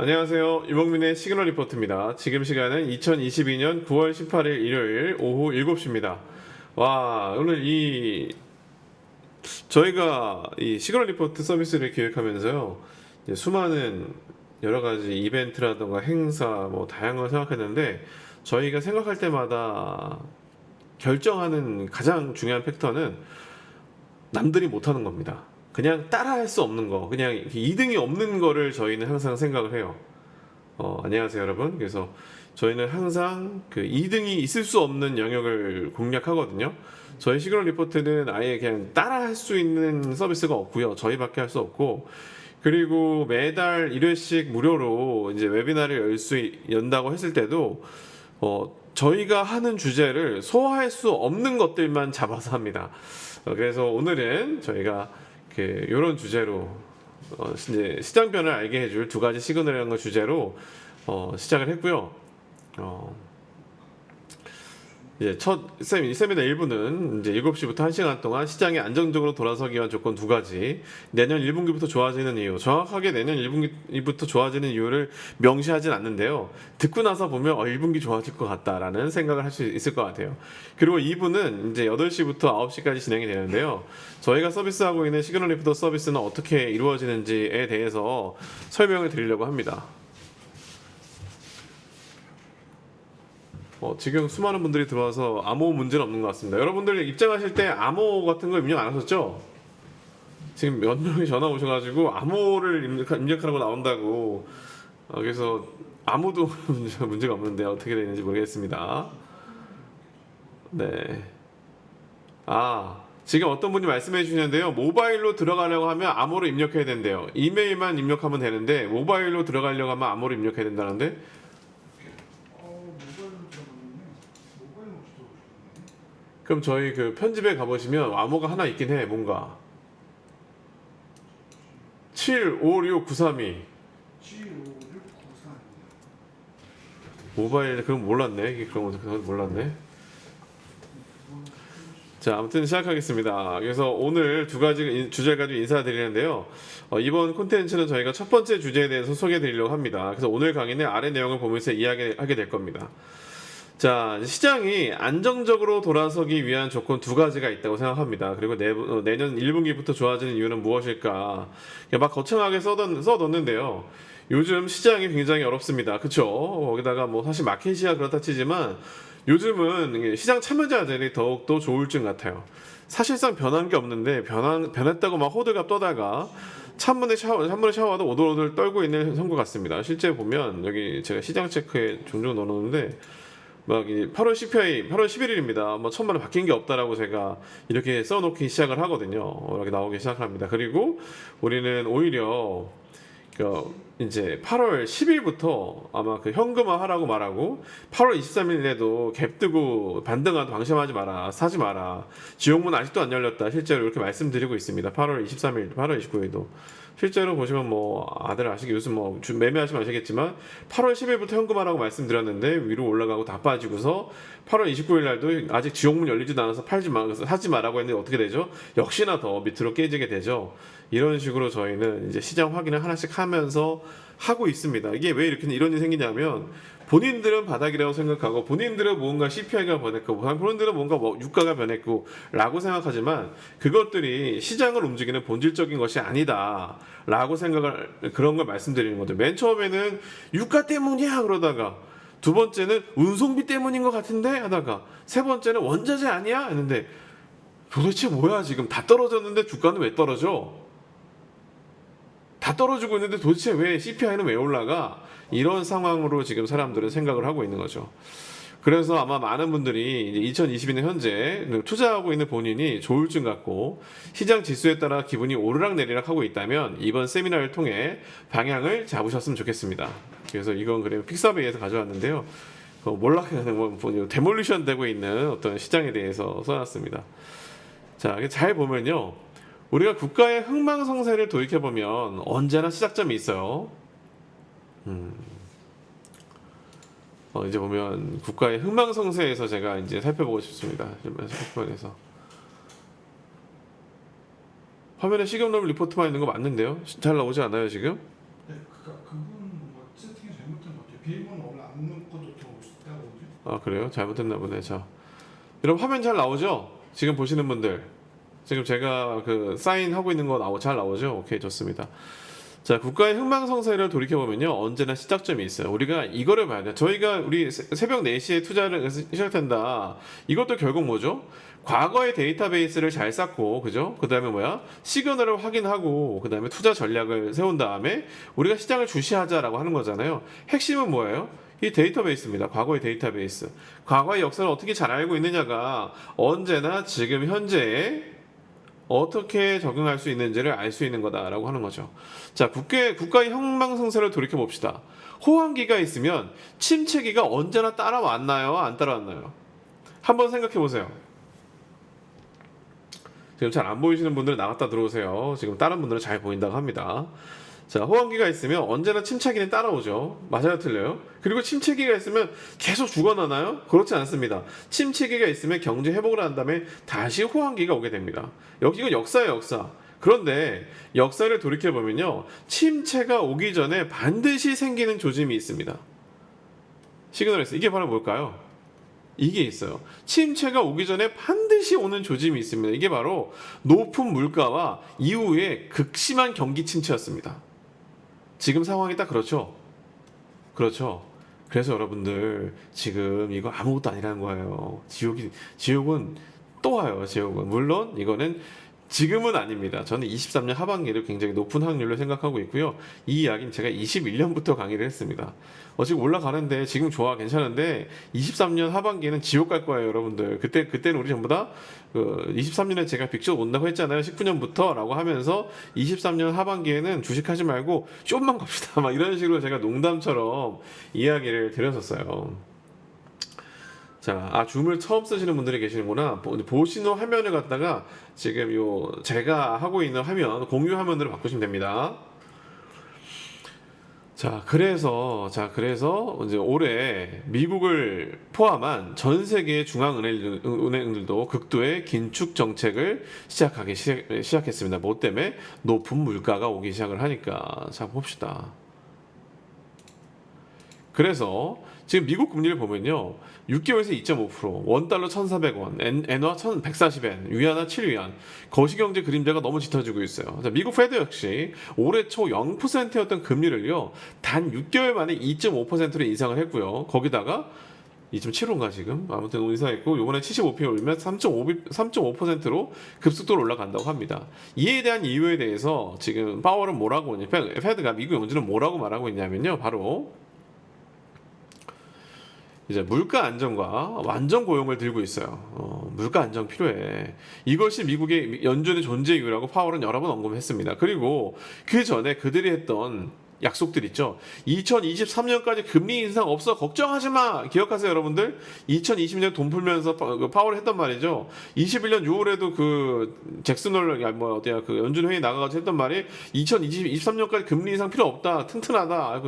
안녕하세요. 유목민의 시그널 리포트입니다. 지금 시간은 2022년 9월 18일 일요일 오후 7시입니다. 와, 오늘 저희가 이 시그널 리포트 서비스를 기획하면서요. 이제 수많은 여러 가지 이벤트라던가 행사 뭐 다양한 걸 생각했는데 저희가 생각할 때마다 결정하는 가장 중요한 팩터는 남들이 못하는 겁니다. 그냥 따라할 수 없는 거, 그냥 2등이 없는 거를 저희는 항상 생각을 해요. 안녕하세요, 여러분. 그래서 저희는 항상 그 2등이 있을 수 없는 영역을 공략하거든요. 저희 시그널 리포트는 아예 그냥 따라할 수 있는 서비스가 없고요. 저희밖에 할 수 없고, 그리고 매달 1회씩 무료로 이제 웨비나를 연다고 했을 때도 저희가 하는 주제를 소화할 수 없는 것들만 잡아서 합니다. 그래서 오늘은 저희가 이런 주제로 이제 시장 변화를 알게 해줄 두 가지 시그널이라는 걸 주제로 시작을 했고요. 이제 첫 세미나 1부는 이제 7시부터 1시간 동안 시장이 안정적으로 돌아서기 위한 조건 두 가지, 내년 1분기부터 좋아지는 이유, 정확하게 내년 1분기부터 좋아지는 이유를 명시하진 않는데요. 듣고 나서 보면 1분기 좋아질 것 같다라는 생각을 할 수 있을 것 같아요. 그리고 2부는 이제 8시부터 9시까지 진행이 되는데요. 저희가 서비스하고 있는 시그널 리포터 서비스는 어떻게 이루어지는지에 대해서 설명을 드리려고 합니다. 지금 수많은 분들이 들어와서 암호 문제는 없는 것 같습니다. 여러분들 입장하실 때 암호 같은 거 입력 안 하셨죠? 지금 몇 명이 전화 오셔가지고 암호를 입력하는 거 나온다고. 그래서 아무도 문제가 없는데 어떻게 되는지 모르겠습니다. 네. 지금 어떤 분이 말씀해 주시는데요. 모바일로 들어가려고 하면 암호를 입력해야 된대요. 이메일만 입력하면 되는데 모바일로 들어가려고 하면 암호를 입력해야 된다는데. 그럼 저희 그 편집에 가보시면 암호가 하나 있긴 해. 뭔가 756932 모바일. 그럼 몰랐네. 그런 거 몰랐네. 자, 아무튼 시작하겠습니다. 그래서 오늘 두 가지 주제를 가지고 인사드리는데요. 이번 콘텐츠는 저희가 첫 번째 주제에 대해서 소개해 드리려고 합니다. 그래서 오늘 강의는 아래 내용을 보면서 이야기하게 될 겁니다. 자, 시장이 안정적으로 돌아서기 위한 조건 두 가지가 있다고 생각합니다. 그리고 내년 1분기부터 좋아지는 이유는 무엇일까? 막 거창하게 써뒀는데요. 요즘 시장이 굉장히 어렵습니다. 그쵸? 거기다가 뭐 사실 마켓이야 그렇다 치지만 요즘은 시장 참여자들이 더욱더 조울증 같아요. 사실상 변한 게 없는데 변했다고 막 호들갑 떠다가 찬물에 샤워도 오돌오돌 떨고 있는 것 같습니다. 실제 보면 여기 제가 시장 체크에 종종 넣어놓는데 막 8월 CPI 8월 11일입니다. 뭐 천만원 바뀐 게 없다라고 제가 이렇게 써놓기 시작을 하거든요. 이렇게 나오기 시작합니다. 그리고 우리는 오히려 이제 8월 10일부터 아마 현금화 하라고 말하고 8월 23일에도 갭 뜨고 반등하도 방심하지 마라, 사지 마라. 지옥문 아직도 안 열렸다. 실제로 이렇게 말씀드리고 있습니다. 8월 23일, 8월 29일도 실제로 보시면 뭐 아들 아시기 요즘 뭐 매매하시면 아시겠지만 8월 10일부터 현금화라고 말씀드렸는데 위로 올라가고 다 빠지고서 8월 29일 날도 아직 지옥문 열리지도 않아서 사지 마라고 했는데 어떻게 되죠? 역시나 더 밑으로 깨지게 되죠. 이런 식으로 저희는 이제 시장 확인을 하나씩 하면서 하고 있습니다. 이게 왜 이런 일이 생기냐면 본인들은 바닥이라고 생각하고 본인들은 뭔가 CPI가 변했고 본인들은 뭔가 뭐 유가가 변했고 라고 생각하지만 그것들이 시장을 움직이는 본질적인 것이 아니다 라고 그런 걸 말씀드리는 거죠. 맨 처음에는 유가 때문이야 그러다가 두 번째는 운송비 때문인 것 같은데 하다가 세 번째는 원자재 아니야 했는데 도대체 뭐야 지금 다 떨어졌는데 주가는 왜 떨어져? 다 떨어지고 있는데 도대체 왜 CPI는 왜 올라가? 이런 상황으로 지금 사람들은 생각을 하고 있는 거죠. 그래서 아마 많은 분들이 이제 2022년 현재 투자하고 있는 본인이 조울증 같고 시장 지수에 따라 기분이 오르락내리락 하고 있다면 이번 세미나를 통해 방향을 잡으셨으면 좋겠습니다. 그래서 이건 그래요 픽사베이에서 가져왔는데요. 데몰리션 되고 있는 어떤 시장에 대해서 써놨습니다. 자, 잘 보면요. 우리가 국가의 흥망성쇠를 돌이켜보면 언제나 시작점이 있어요. 이제 보면 국가의 흥망성쇠에서 제가 이제 살펴보고 싶습니다. 화면에서 화면에 시그널 리포트만 있는 거 맞는데요? 잘 나오지 않아요 지금? 네, 그분 뭔가 비밀번호 원래 안 넣고도 들어올 수 있다고 그러죠? 아 그래요? 잘못했나 보네. 자, 여러분 화면 잘 나오죠? 지금 보시는 분들 지금 제가 그 사인하고 있는 거 잘 나오죠? 오케이, 좋습니다. 자, 국가의 흥망성쇠를 돌이켜보면요, 언제나 시작점이 있어요. 우리가 이거를 봐야 돼요. 저희가 우리 새벽 4시에 투자를 시작된다. 이것도 결국 뭐죠? 과거의 데이터베이스를 잘 쌓고, 그죠? 그 다음에 뭐야? 시그널을 확인하고, 그 다음에 투자 전략을 세운 다음에 우리가 시장을 주시하자라고 하는 거잖아요. 핵심은 뭐예요? 이 데이터베이스입니다. 과거의 데이터베이스. 과거의 역사를 어떻게 잘 알고 있느냐가 언제나 지금 현재의 어떻게 적용할 수 있는지를 알 수 있는 거다라고 하는 거죠. 자, 국가의 흥망성쇠를 돌이켜 봅시다. 호황기가 있으면 침체기가 언제나 따라왔나요? 안 따라왔나요? 한번 생각해 보세요. 지금 잘 안 보이시는 분들은 나갔다 들어오세요. 지금 다른 분들은 잘 보인다고 합니다. 자, 호황기가 있으면 언제나 침체기는 따라오죠. 맞아요, 틀려요? 그리고 침체기가 있으면 계속 죽어나나요? 그렇지 않습니다. 침체기가 있으면 경제 회복을 한 다음에 다시 호황기가 오게 됩니다. 여기가 역사예요, 역사. 그런데 역사를 돌이켜보면요, 침체가 오기 전에 반드시 생기는 조짐이 있습니다. 시그널에서 이게 바로 뭘까요? 이게 있어요. 침체가 오기 전에 반드시 오는 조짐이 있습니다. 이게 바로 높은 물가와 이후에 극심한 경기 침체였습니다. 지금 상황이 딱 그렇죠? 그렇죠. 그래서 여러분들 지금 이거 아무것도 아니라는 거예요. 지옥은 또 와요. 지옥은. 물론 이거는 지금은 아닙니다. 저는 23년 하반기를 굉장히 높은 확률로 생각하고 있고요. 이 이야기는 제가 21년부터 강의를 했습니다. 지금 올라가는데 지금 좋아 괜찮은데 23년 하반기에는 지옥 갈 거예요, 여러분들. 그때는 우리 전부 다 23년에 제가 빅쇼 온다고 했잖아요. 19년부터라고 하면서 23년 하반기에는 주식하지 말고 쇼만 갑시다. 막 이런 식으로 제가 농담처럼 이야기를 드렸었어요. 자, 줌을 처음 쓰시는 분들이 계시는구나. 보시는 화면을 갖다가 지금 제가 하고 있는 화면, 공유 화면으로 바꾸시면 됩니다. 자, 그래서 이제 올해 미국을 포함한 전 세계의 중앙은행들도 극도의 긴축 정책을 시작했습니다. 뭐 때문에? 높은 물가가 오기 시작을 하니까. 자, 봅시다. 그래서 지금 미국 금리를 보면요, 6개월에서 2.5%, 원달러 1,400원, 엔화 1,140엔, 위안화 7위안, 거시경제 그림자가 너무 짙어지고 있어요. 자, 미국 페드 역시 올해 초 0%였던 금리를요, 단 6개월 만에 2.5%로 인상을 했고요. 거기다가 2.75인가 지금? 아무튼 인상했고, 요번에 75p 올리면 3.5%로 급속도로 올라간다고 합니다. 이에 대한 이유에 대해서 지금 파월은 뭐라고 하냐, 페드가 미국 연준은 뭐라고 말하고 있냐면요, 바로 이제 물가 안정과 완전 고용을 들고 있어요. 물가 안정 필요해. 이것이 미국의 연준의 존재 이유라고 파월은 여러 번 언급했습니다. 그리고 그 전에 그들이 했던 약속들 있죠. 2023년까지 금리 인상 없어, 걱정하지 마. 기억하세요, 여러분들? 2020년 돈 풀면서 파월 했던 말이죠. 21년 6월에도 그 잭슨홀 그 연준 회의 나가가지고 했던 말이 2023년까지 금리 인상 필요 없다. 튼튼하다.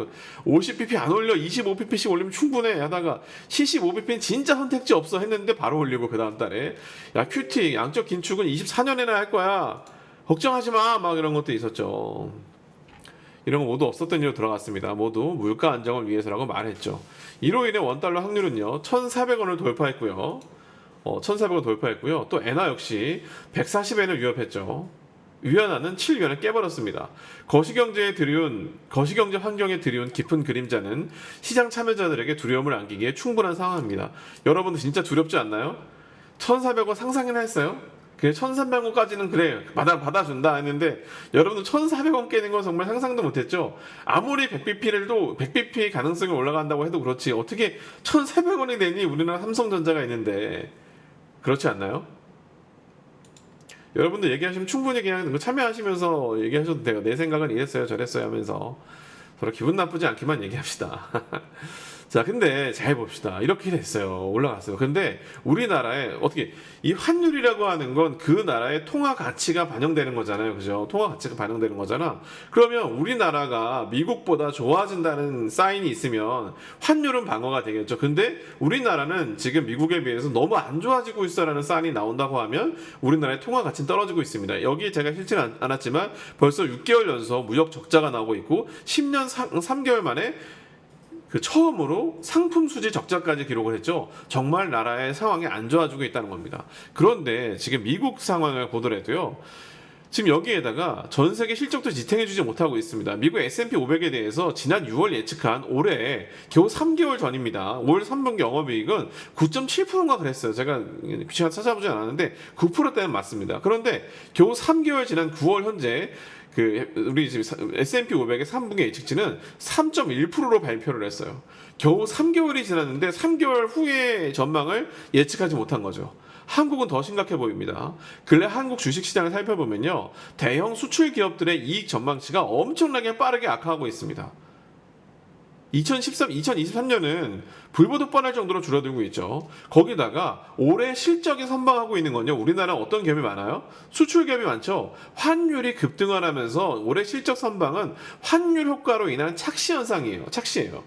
50bp 안 올려. 25bp씩 올리면 충분해. 하다가 75bp는 진짜 선택지 없어 했는데 바로 올리고 그 다음 달에 야, QT 양적 긴축은 24년에나 할 거야. 걱정하지 마. 막 이런 것도 있었죠. 이런 거 모두 없었던 일로 돌아갔습니다. 모두 물가 안정을 위해서라고 말했죠. 이로 인해 원달러 확률은요, 1,400원을 돌파했고요. 1,400원 돌파했고요. 또 엔화 역시 140엔을 위협했죠. 위안화는 7위안을 깨버렸습니다. 거시경제 환경에 들이운 깊은 그림자는 시장 참여자들에게 두려움을 안기기에 충분한 상황입니다. 여러분들 진짜 두렵지 않나요? 1,400원 상상이나 했어요? 1,300원까지는 그래 받아준다 했는데 여러분들 1,400원 깨는 건 정말 상상도 못했죠. 아무리 100bp 가능성이 올라간다고 해도 그렇지 어떻게 1,400원이 되니? 우리나라 삼성전자가 있는데. 그렇지 않나요? 여러분들 얘기하시면 충분히 그냥 참여하시면서 얘기하셔도 돼요. 내 생각은 이랬어요 저랬어요 하면서 서로 기분 나쁘지 않게만 얘기합시다. 자, 근데 잘 봅시다. 이렇게 됐어요. 올라갔어요. 근데 우리나라에 어떻게 이 환율이라고 하는 건 그 나라의 통화 가치가 반영되는 거잖아요. 그죠? 통화 가치가 반영되는 거잖아. 그러면 우리나라가 미국보다 좋아진다는 사인이 있으면 환율은 방어가 되겠죠. 근데 우리나라는 지금 미국에 비해서 너무 안 좋아지고 있어라는 사인이 나온다고 하면 우리나라의 통화 가치는 떨어지고 있습니다. 여기에 제가 싫지는 않았지만 벌써 6개월 연속 무역 적자가 나오고 있고 10년 3개월 만에 그 처음으로 상품 수지 적자까지 기록을 했죠. 정말 나라의 상황이 안 좋아지고 있다는 겁니다. 그런데 지금 미국 상황을 보더라도요. 지금 여기에다가 전 세계 실적도 지탱해주지 못하고 있습니다. 미국 S&P 500에 대해서 지난 6월 예측한 올해 겨우 3개월 전입니다. 올 3분기 영업이익은 9.7%인가 그랬어요. 제가 귀찮아 찾아보지 않았는데 9%대는 맞습니다. 그런데 겨우 3개월 지난 9월 현재 우리 지금 S&P 500의 3분기 예측치는 3.1%로 발표를 했어요. 겨우 3개월이 지났는데 3개월 후의 전망을 예측하지 못한 거죠. 한국은 더 심각해 보입니다. 근래 한국 주식시장을 살펴보면요. 대형 수출 기업들의 이익 전망치가 엄청나게 빠르게 악화하고 있습니다. 2023년은 불보듯 뻔할 정도로 줄어들고 있죠. 거기다가 올해 실적이 선방하고 있는 건요. 우리나라는 어떤 기업이 많아요? 수출 기업이 많죠. 환율이 급등하면서 올해 실적 선방은 환율 효과로 인한 착시 현상이에요. 착시예요.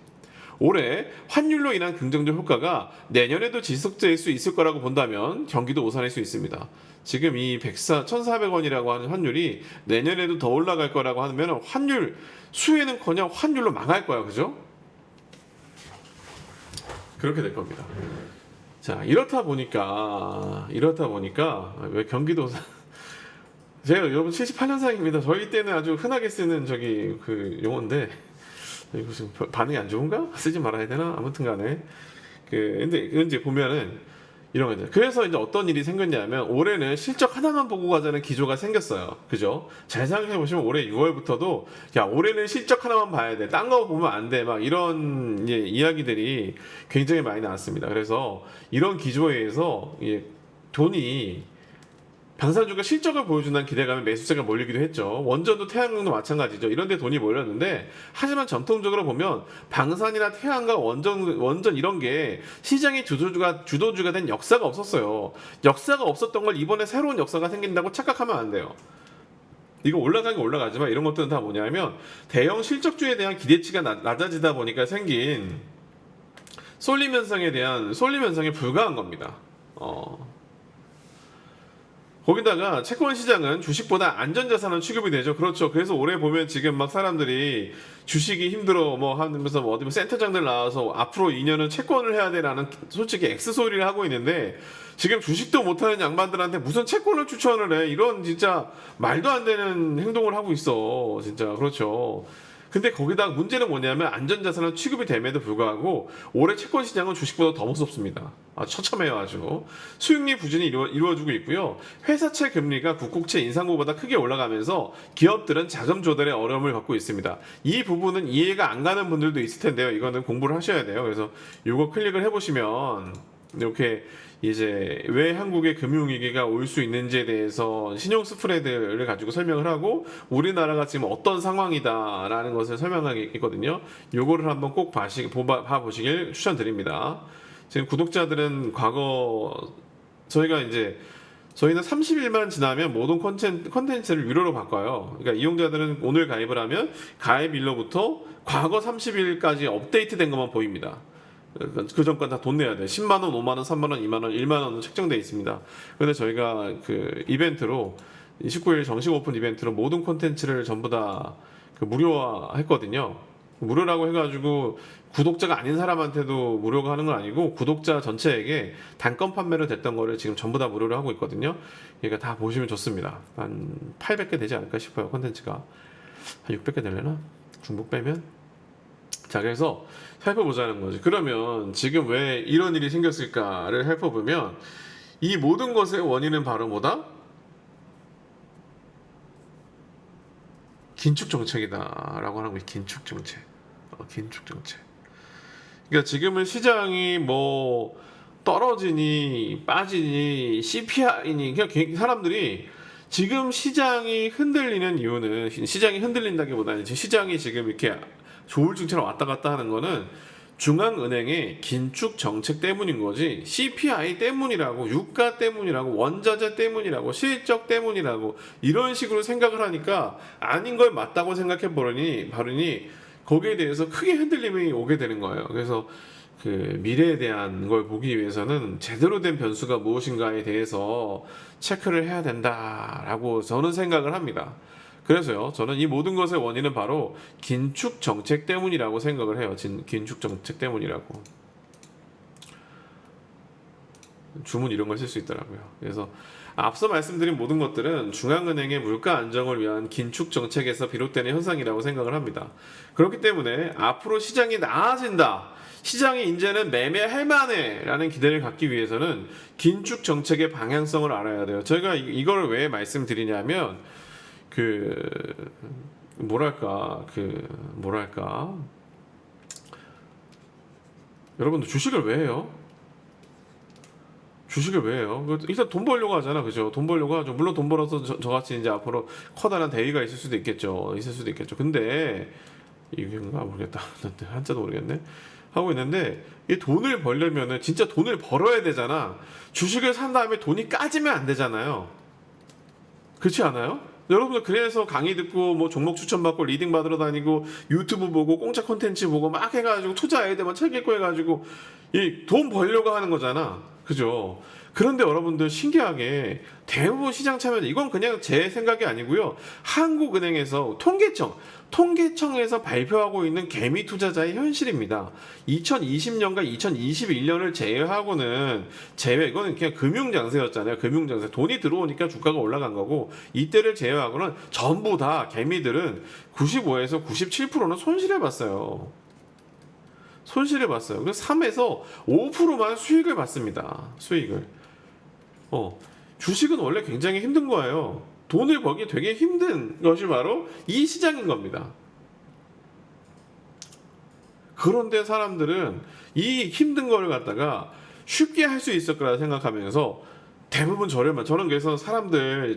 올해 환율로 인한 긍정적 효과가 내년에도 지속될 수 있을 거라고 본다면 경기도 오산할 수 있습니다. 지금 이 1,400원이라고 하는 환율이 내년에도 더 올라갈 거라고 하면 환율 수혜는커녕 환율로 망할 거야, 그죠? 그렇게 될 겁니다. 자, 이렇다 보니까 왜 경기도 오산 제가 여러분 78년생입니다. 저희 때는 아주 흔하게 쓰는 그 용어인데. 이거 지금 반응이 안 좋은가? 쓰지 말아야 되나? 아무튼 간에. 근데 이제 보면은 이런 거죠. 그래서 이제 어떤 일이 생겼냐면 올해는 실적 하나만 보고 가자는 기조가 생겼어요. 그죠? 잘 생각해 보시면 올해 6월부터도 야, 올해는 실적 하나만 봐야 돼. 딴 거 보면 안 돼. 막 이런 이야기들이 굉장히 많이 나왔습니다. 그래서 이런 기조에 의해서 돈이 방산주가 실적을 보여준다는 기대감에 매수세가 몰리기도 했죠. 원전도 태양광도 마찬가지죠. 이런 데 돈이 몰렸는데 하지만 전통적으로 보면 방산이나 태양광, 원전 이런 게 시장의 주도주가 된 역사가 없었어요. 역사가 없었던 걸 이번에 새로운 역사가 생긴다고 착각하면 안 돼요. 이거 올라가긴 올라가지만 이런 것들은 다 뭐냐면 대형 실적주에 대한 기대치가 낮아지다 보니까 생긴 쏠림 현상에 불과한 겁니다. 거기다가 채권 시장은 주식보다 안전자산은 취급이 되죠. 그렇죠. 그래서 올해 보면 지금 막 사람들이 주식이 힘들어 뭐 하면서 어디 센터장들 나와서 앞으로 2년은 채권을 해야 되라는 솔직히 X소리를 하고 있는데 지금 주식도 못하는 양반들한테 무슨 채권을 추천을 해. 이런 진짜 말도 안 되는 행동을 하고 있어. 진짜 그렇죠. 근데 거기다 문제는 뭐냐면 안전자산은 취급이 됨에도 불구하고 올해 채권 시장은 주식보다 더 무섭습니다. 처참해요 아주. 수익률 부진이 이루어지고 있고요. 회사채 금리가 국국채 인상고보다 크게 올라가면서 기업들은 자금 조달의 어려움을 겪고 있습니다. 이 부분은 이해가 안 가는 분들도 있을 텐데요. 이거는 공부를 하셔야 돼요. 그래서 이거 클릭을 해보시면 이렇게 이제 왜 한국의 금융위기가 올 수 있는지에 대해서 신용 스프레드를 가지고 설명을 하고 우리나라가 지금 어떤 상황이다라는 것을 설명하고 있거든요. 요거를 한번 꼭 봐보시길 추천드립니다. 지금 구독자들은 저희는 30일만 지나면 모든 컨텐츠를 유료로 바꿔요. 그러니까 이용자들은 오늘 가입을 하면 가입일로부터 과거 30일까지 업데이트된 것만 보입니다. 그 전까지 다 돈 내야 돼. 10만원, 5만원, 3만원, 2만원, 1만원은 책정되어 있습니다. 그런데 저희가 그 이벤트로 29일 정식 오픈 이벤트로 모든 콘텐츠를 전부 다 무료화 했거든요. 무료라고 해가지고 구독자가 아닌 사람한테도 무료가 하는 건 아니고 구독자 전체에게 단건 판매로 됐던 거를 지금 전부 다 무료로 하고 있거든요. 그러니까 다 보시면 좋습니다. 한 800개 되지 않을까 싶어요. 콘텐츠가 한 600개 되려나? 중복 빼면? 자, 그래서 살펴보자는 거지. 그러면 지금 왜 이런 일이 생겼을까를 살펴보면 이 모든 것의 원인은 바로 뭐다? 긴축 정책이다라고 하는 거예요. 긴축 정책. 긴축 정책. 그러니까 지금은 시장이 뭐 떨어지니 빠지니 CPI니 그냥 사람들이 지금 시장이 흔들리는 이유는 시장이 흔들린다기보다는 시장이 지금 이렇게 조울증처럼 왔다 갔다 하는 거는 중앙은행의 긴축 정책 때문인 거지 CPI 때문이라고 유가 때문이라고 원자재 때문이라고 실적 때문이라고 이런 식으로 생각을 하니까 아닌 걸 맞다고 생각해 버리니 거기에 대해서 크게 흔들림이 오게 되는 거예요. 그래서 그 미래에 대한 걸 보기 위해서는 제대로 된 변수가 무엇인가에 대해서 체크를 해야 된다라고 저는 생각을 합니다. 그래서요, 저는 이 모든 것의 원인은 바로 긴축 정책 때문이라고 생각을 해요. 긴축 정책 때문이라고. 주문 이런 걸 쓸 수 있더라고요. 그래서 앞서 말씀드린 모든 것들은 중앙은행의 물가 안정을 위한 긴축 정책에서 비롯되는 현상이라고 생각을 합니다. 그렇기 때문에 앞으로 시장이 나아진다, 시장이 이제는 매매할 만해라는 기대를 갖기 위해서는 긴축 정책의 방향성을 알아야 돼요. 저희가 이걸 왜 말씀드리냐면 뭐랄까 여러분들 주식을 왜 해요? 주식을 왜 해요? 일단 돈 벌려고 하잖아, 그죠? 돈 벌려고 하죠. 물론 돈 벌어서 저같이 이제 앞으로 커다란 대의가 있을 수도 있겠죠. 근데 이게인가 모르겠다. 한자도 모르겠네. 하고 있는데 이 돈을 벌려면은 진짜 돈을 벌어야 되잖아. 주식을 산 다음에 돈이 까지면 안 되잖아요. 그렇지 않아요? 여러분들 그래서 강의 듣고 뭐 종목 추천받고 리딩 받으러 다니고 유튜브 보고 공짜 콘텐츠 보고 막 해가지고 투자 아이디어만 책 읽고 해가지고 이 돈 벌려고 하는 거잖아. 그죠? 그런데 여러분들 신기하게 대부분 시장 참여자, 이건 그냥 제 생각이 아니고요. 한국은행에서 통계청에서 발표하고 있는 개미 투자자의 현실입니다. 2020년과 2021년을 이거는 그냥 금융장세였잖아요. 금융장세. 돈이 들어오니까 주가가 올라간 거고, 이때를 제외하고는 전부 다 개미들은 95에서 97%는 손실을 봤어요. 그래서 3에서 5%만 수익을 받습니다. 주식은 원래 굉장히 힘든 거예요. 돈을 벌기 되게 힘든 것이 바로 이 시장인 겁니다. 그런데 사람들은 이 힘든 거를 갖다가 쉽게 할 수 있을 거라 생각하면서 대부분 저는 그래서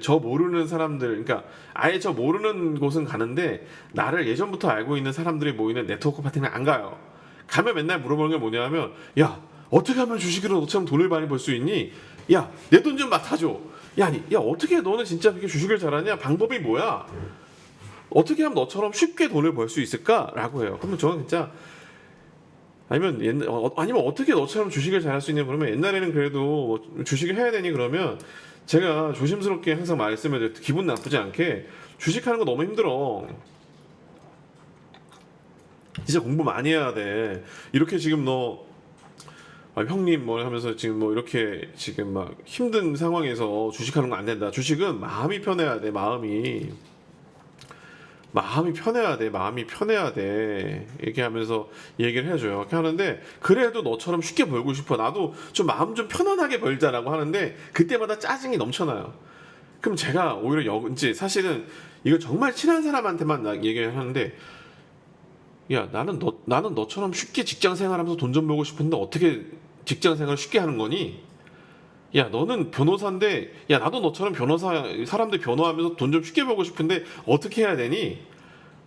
저 모르는 사람들, 그러니까 아예 저 모르는 곳은 가는데 나를 예전부터 알고 있는 사람들이 모이는 네트워크 파티는 안 가요. 가면 맨날 물어보는 게 뭐냐면, 야, 어떻게 하면 주식으로 너처럼 돈을 많이 벌 수 있니? 야, 내 돈 좀 맡아줘. 야, 어떻게 너는 진짜 그렇게 주식을 잘하냐? 방법이 뭐야? 어떻게 하면 너처럼 쉽게 돈을 벌 수 있을까? 라고 해요. 그러면 저는 진짜, 아니면 어떻게 너처럼 주식을 잘할 수 있냐? 그러면 옛날에는 그래도 뭐 주식을 해야 되니 그러면 제가 조심스럽게 항상 말씀을 드려요. 기분 나쁘지 않게, 주식하는 거 너무 힘들어. 진짜 공부 많이 해야 돼. 이렇게 지금 형님 뭐 하면서 지금 뭐 이렇게 지금 막 힘든 상황에서 주식하는 거 안 된다. 주식은 마음이 편해야 돼. 마음이 편해야 돼. 이렇게 하면서 얘기를 해줘요. 이렇게 하는데, 그래도 너처럼 쉽게 벌고 싶어. 나도 좀 마음 좀 편안하게 벌자라고 하는데 그때마다 짜증이 넘쳐나요. 그럼 제가 오히려 이제 사실은 이거 정말 친한 사람한테만 얘기를 하는데, 야, 나는 너처럼 쉽게 직장 생활하면서 돈 좀 벌고 싶은데 어떻게 직장 생활 쉽게 하는 거니? 야, 너는 변호사인데, 야, 나도 너처럼 사람들 변호하면서 돈 좀 쉽게 벌고 싶은데 어떻게 해야 되니?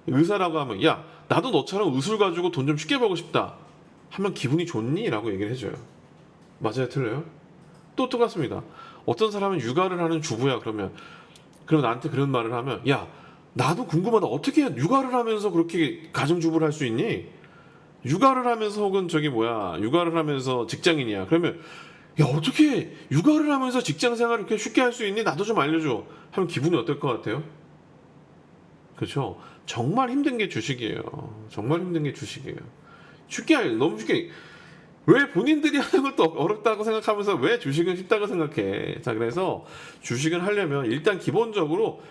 의사라고 하면, 야, 나도 너처럼 의술 가지고 돈 좀 쉽게 벌고 싶다 하면 기분이 좋니? 라고 얘기를 해줘요. 맞아요, 틀려요? 또 똑같습니다. 어떤 사람은 육아를 하는 주부야. 그럼 나한테 그런 말을 하면, 야, 나도 궁금하다. 어떻게 육아를 하면서 그렇게 가정주부를 할 수 있니? 육아를 하면서 혹은 육아를 하면서 직장인이야. 그러면, 야, 어떻게 육아를 하면서 직장 생활을 그렇게 쉽게 할 수 있니? 나도 좀 알려줘. 하면 기분이 어떨 것 같아요? 그렇죠? 정말 힘든 게 주식이에요. 너무 쉽게. 왜 본인들이 하는 것도 어렵다고 생각하면서 왜 주식은 쉽다고 생각해? 자, 그래서 주식을 하려면 일단 기본적으로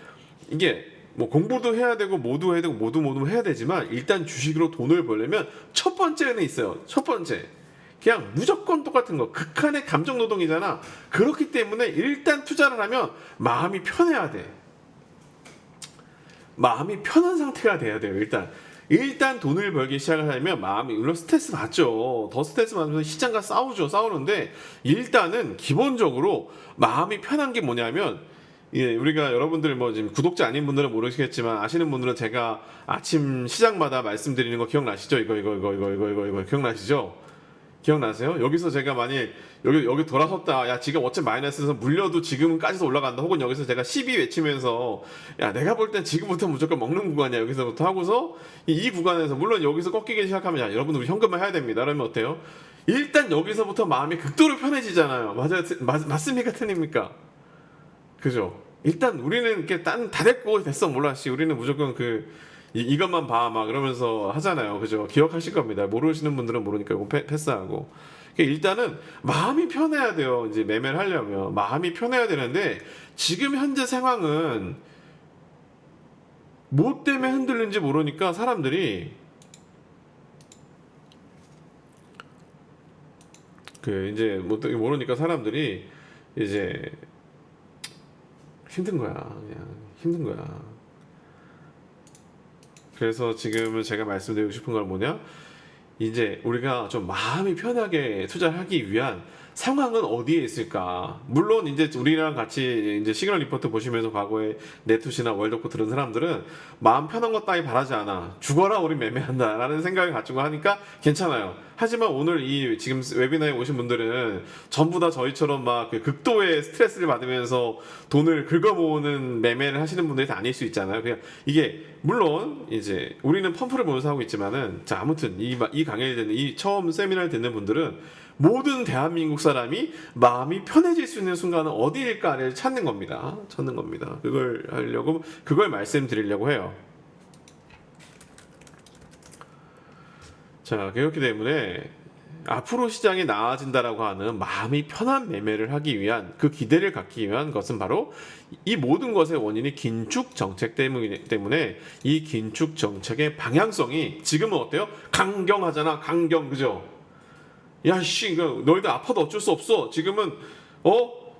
이게 뭐 공부도 해야 되고 모두 해야 되지만, 일단 주식으로 돈을 벌려면 첫 번째는 있어요. 첫 번째, 그냥 무조건 똑같은 거, 극한의 감정 노동이잖아. 그렇기 때문에 일단 투자를 하면 마음이 편해야 돼. 마음이 편한 상태가 돼야 돼요. 일단 돈을 벌기 시작을 하면 마음이, 물론 스트레스 받죠. 더 스트레스 받으면서 시장과 싸우는데, 일단은 기본적으로 마음이 편한 게 뭐냐면, 우리가 여러분들 지금 구독자 아닌 분들은 모르시겠지만, 아시는 분들은 제가 아침 시장마다 말씀드리는 거 기억나시죠? 이거 기억나세요? 여기서 제가 만일 여기 돌아섰다, 야, 지금 어째 마이너스에서 물려도 지금까지도 올라간다, 혹은 여기서 제가 12 외치면서, 야, 내가 볼 땐 지금부터 무조건 먹는 구간이야, 여기서부터 하고서 이 구간에서, 물론 여기서 꺾이기 시작하면, 야, 여러분들 현금만 해야 됩니다. 그러면 어때요? 일단 여기서부터 마음이 극도로 편해지잖아요. 맞아요? 맞습니까? 틀립니까? 그죠? 일단 우리는 이렇게 다 됐고 됐어 몰라 씨 우리는 무조건 이것만 봐 막 그러면서 하잖아요. 그죠? 기억하실 겁니다. 모르시는 분들은 모르니까 이거 패스하고. 그러니까 일단은 마음이 편해야 돼요. 이제 매매를 하려면 마음이 편해야 되는데 지금 현재 상황은 뭐 때문에 흔들리는지 모르니까 사람들이 이제 뭐 모르니까 사람들이 이제 힘든 거야. 그냥 힘든 거야. 그래서 지금은 제가 말씀드리고 싶은 건 뭐냐? 이제 우리가 좀 마음이 편하게 투자하기 위한 상황은 어디에 있을까? 물론 이제 우리랑 같이 이제 시그널 리포트 보시면서 과거에 네투시나 월드코 들은 사람들은 마음 편한 것 따위 바라지 않아. 죽어라 우리 매매한다라는 생각을 가지고 하니까 괜찮아요. 하지만 오늘 이 지금 웨비나에 오신 분들은 전부 다 저희처럼 막 극도의 스트레스를 받으면서 돈을 긁어모으는 매매를 하시는 분들이 다 아닐 수 있잖아요. 그냥 이게 물론 이제 우리는 펌프를 보면서 하고 있지만은 자 아무튼 이 강의를 듣는 이 처음 세미나를 듣는 분들은 모든 대한민국 사람이 마음이 편해질 수 있는 순간은 어디일까를 찾는 겁니다. 그걸 하려고 그걸 말씀드리려고 해요. 자 그렇기 때문에 앞으로 시장이 나아진다라고 하는 마음이 편한 매매를 하기 위한 그 기대를 갖기 위한 것은 바로 이 모든 것의 원인이 긴축 정책 때문에 이 긴축 정책의 방향성이 지금은 어때요? 강경하잖아. 그죠? 야씨 너희들 아파도 어쩔 수 없어. 지금은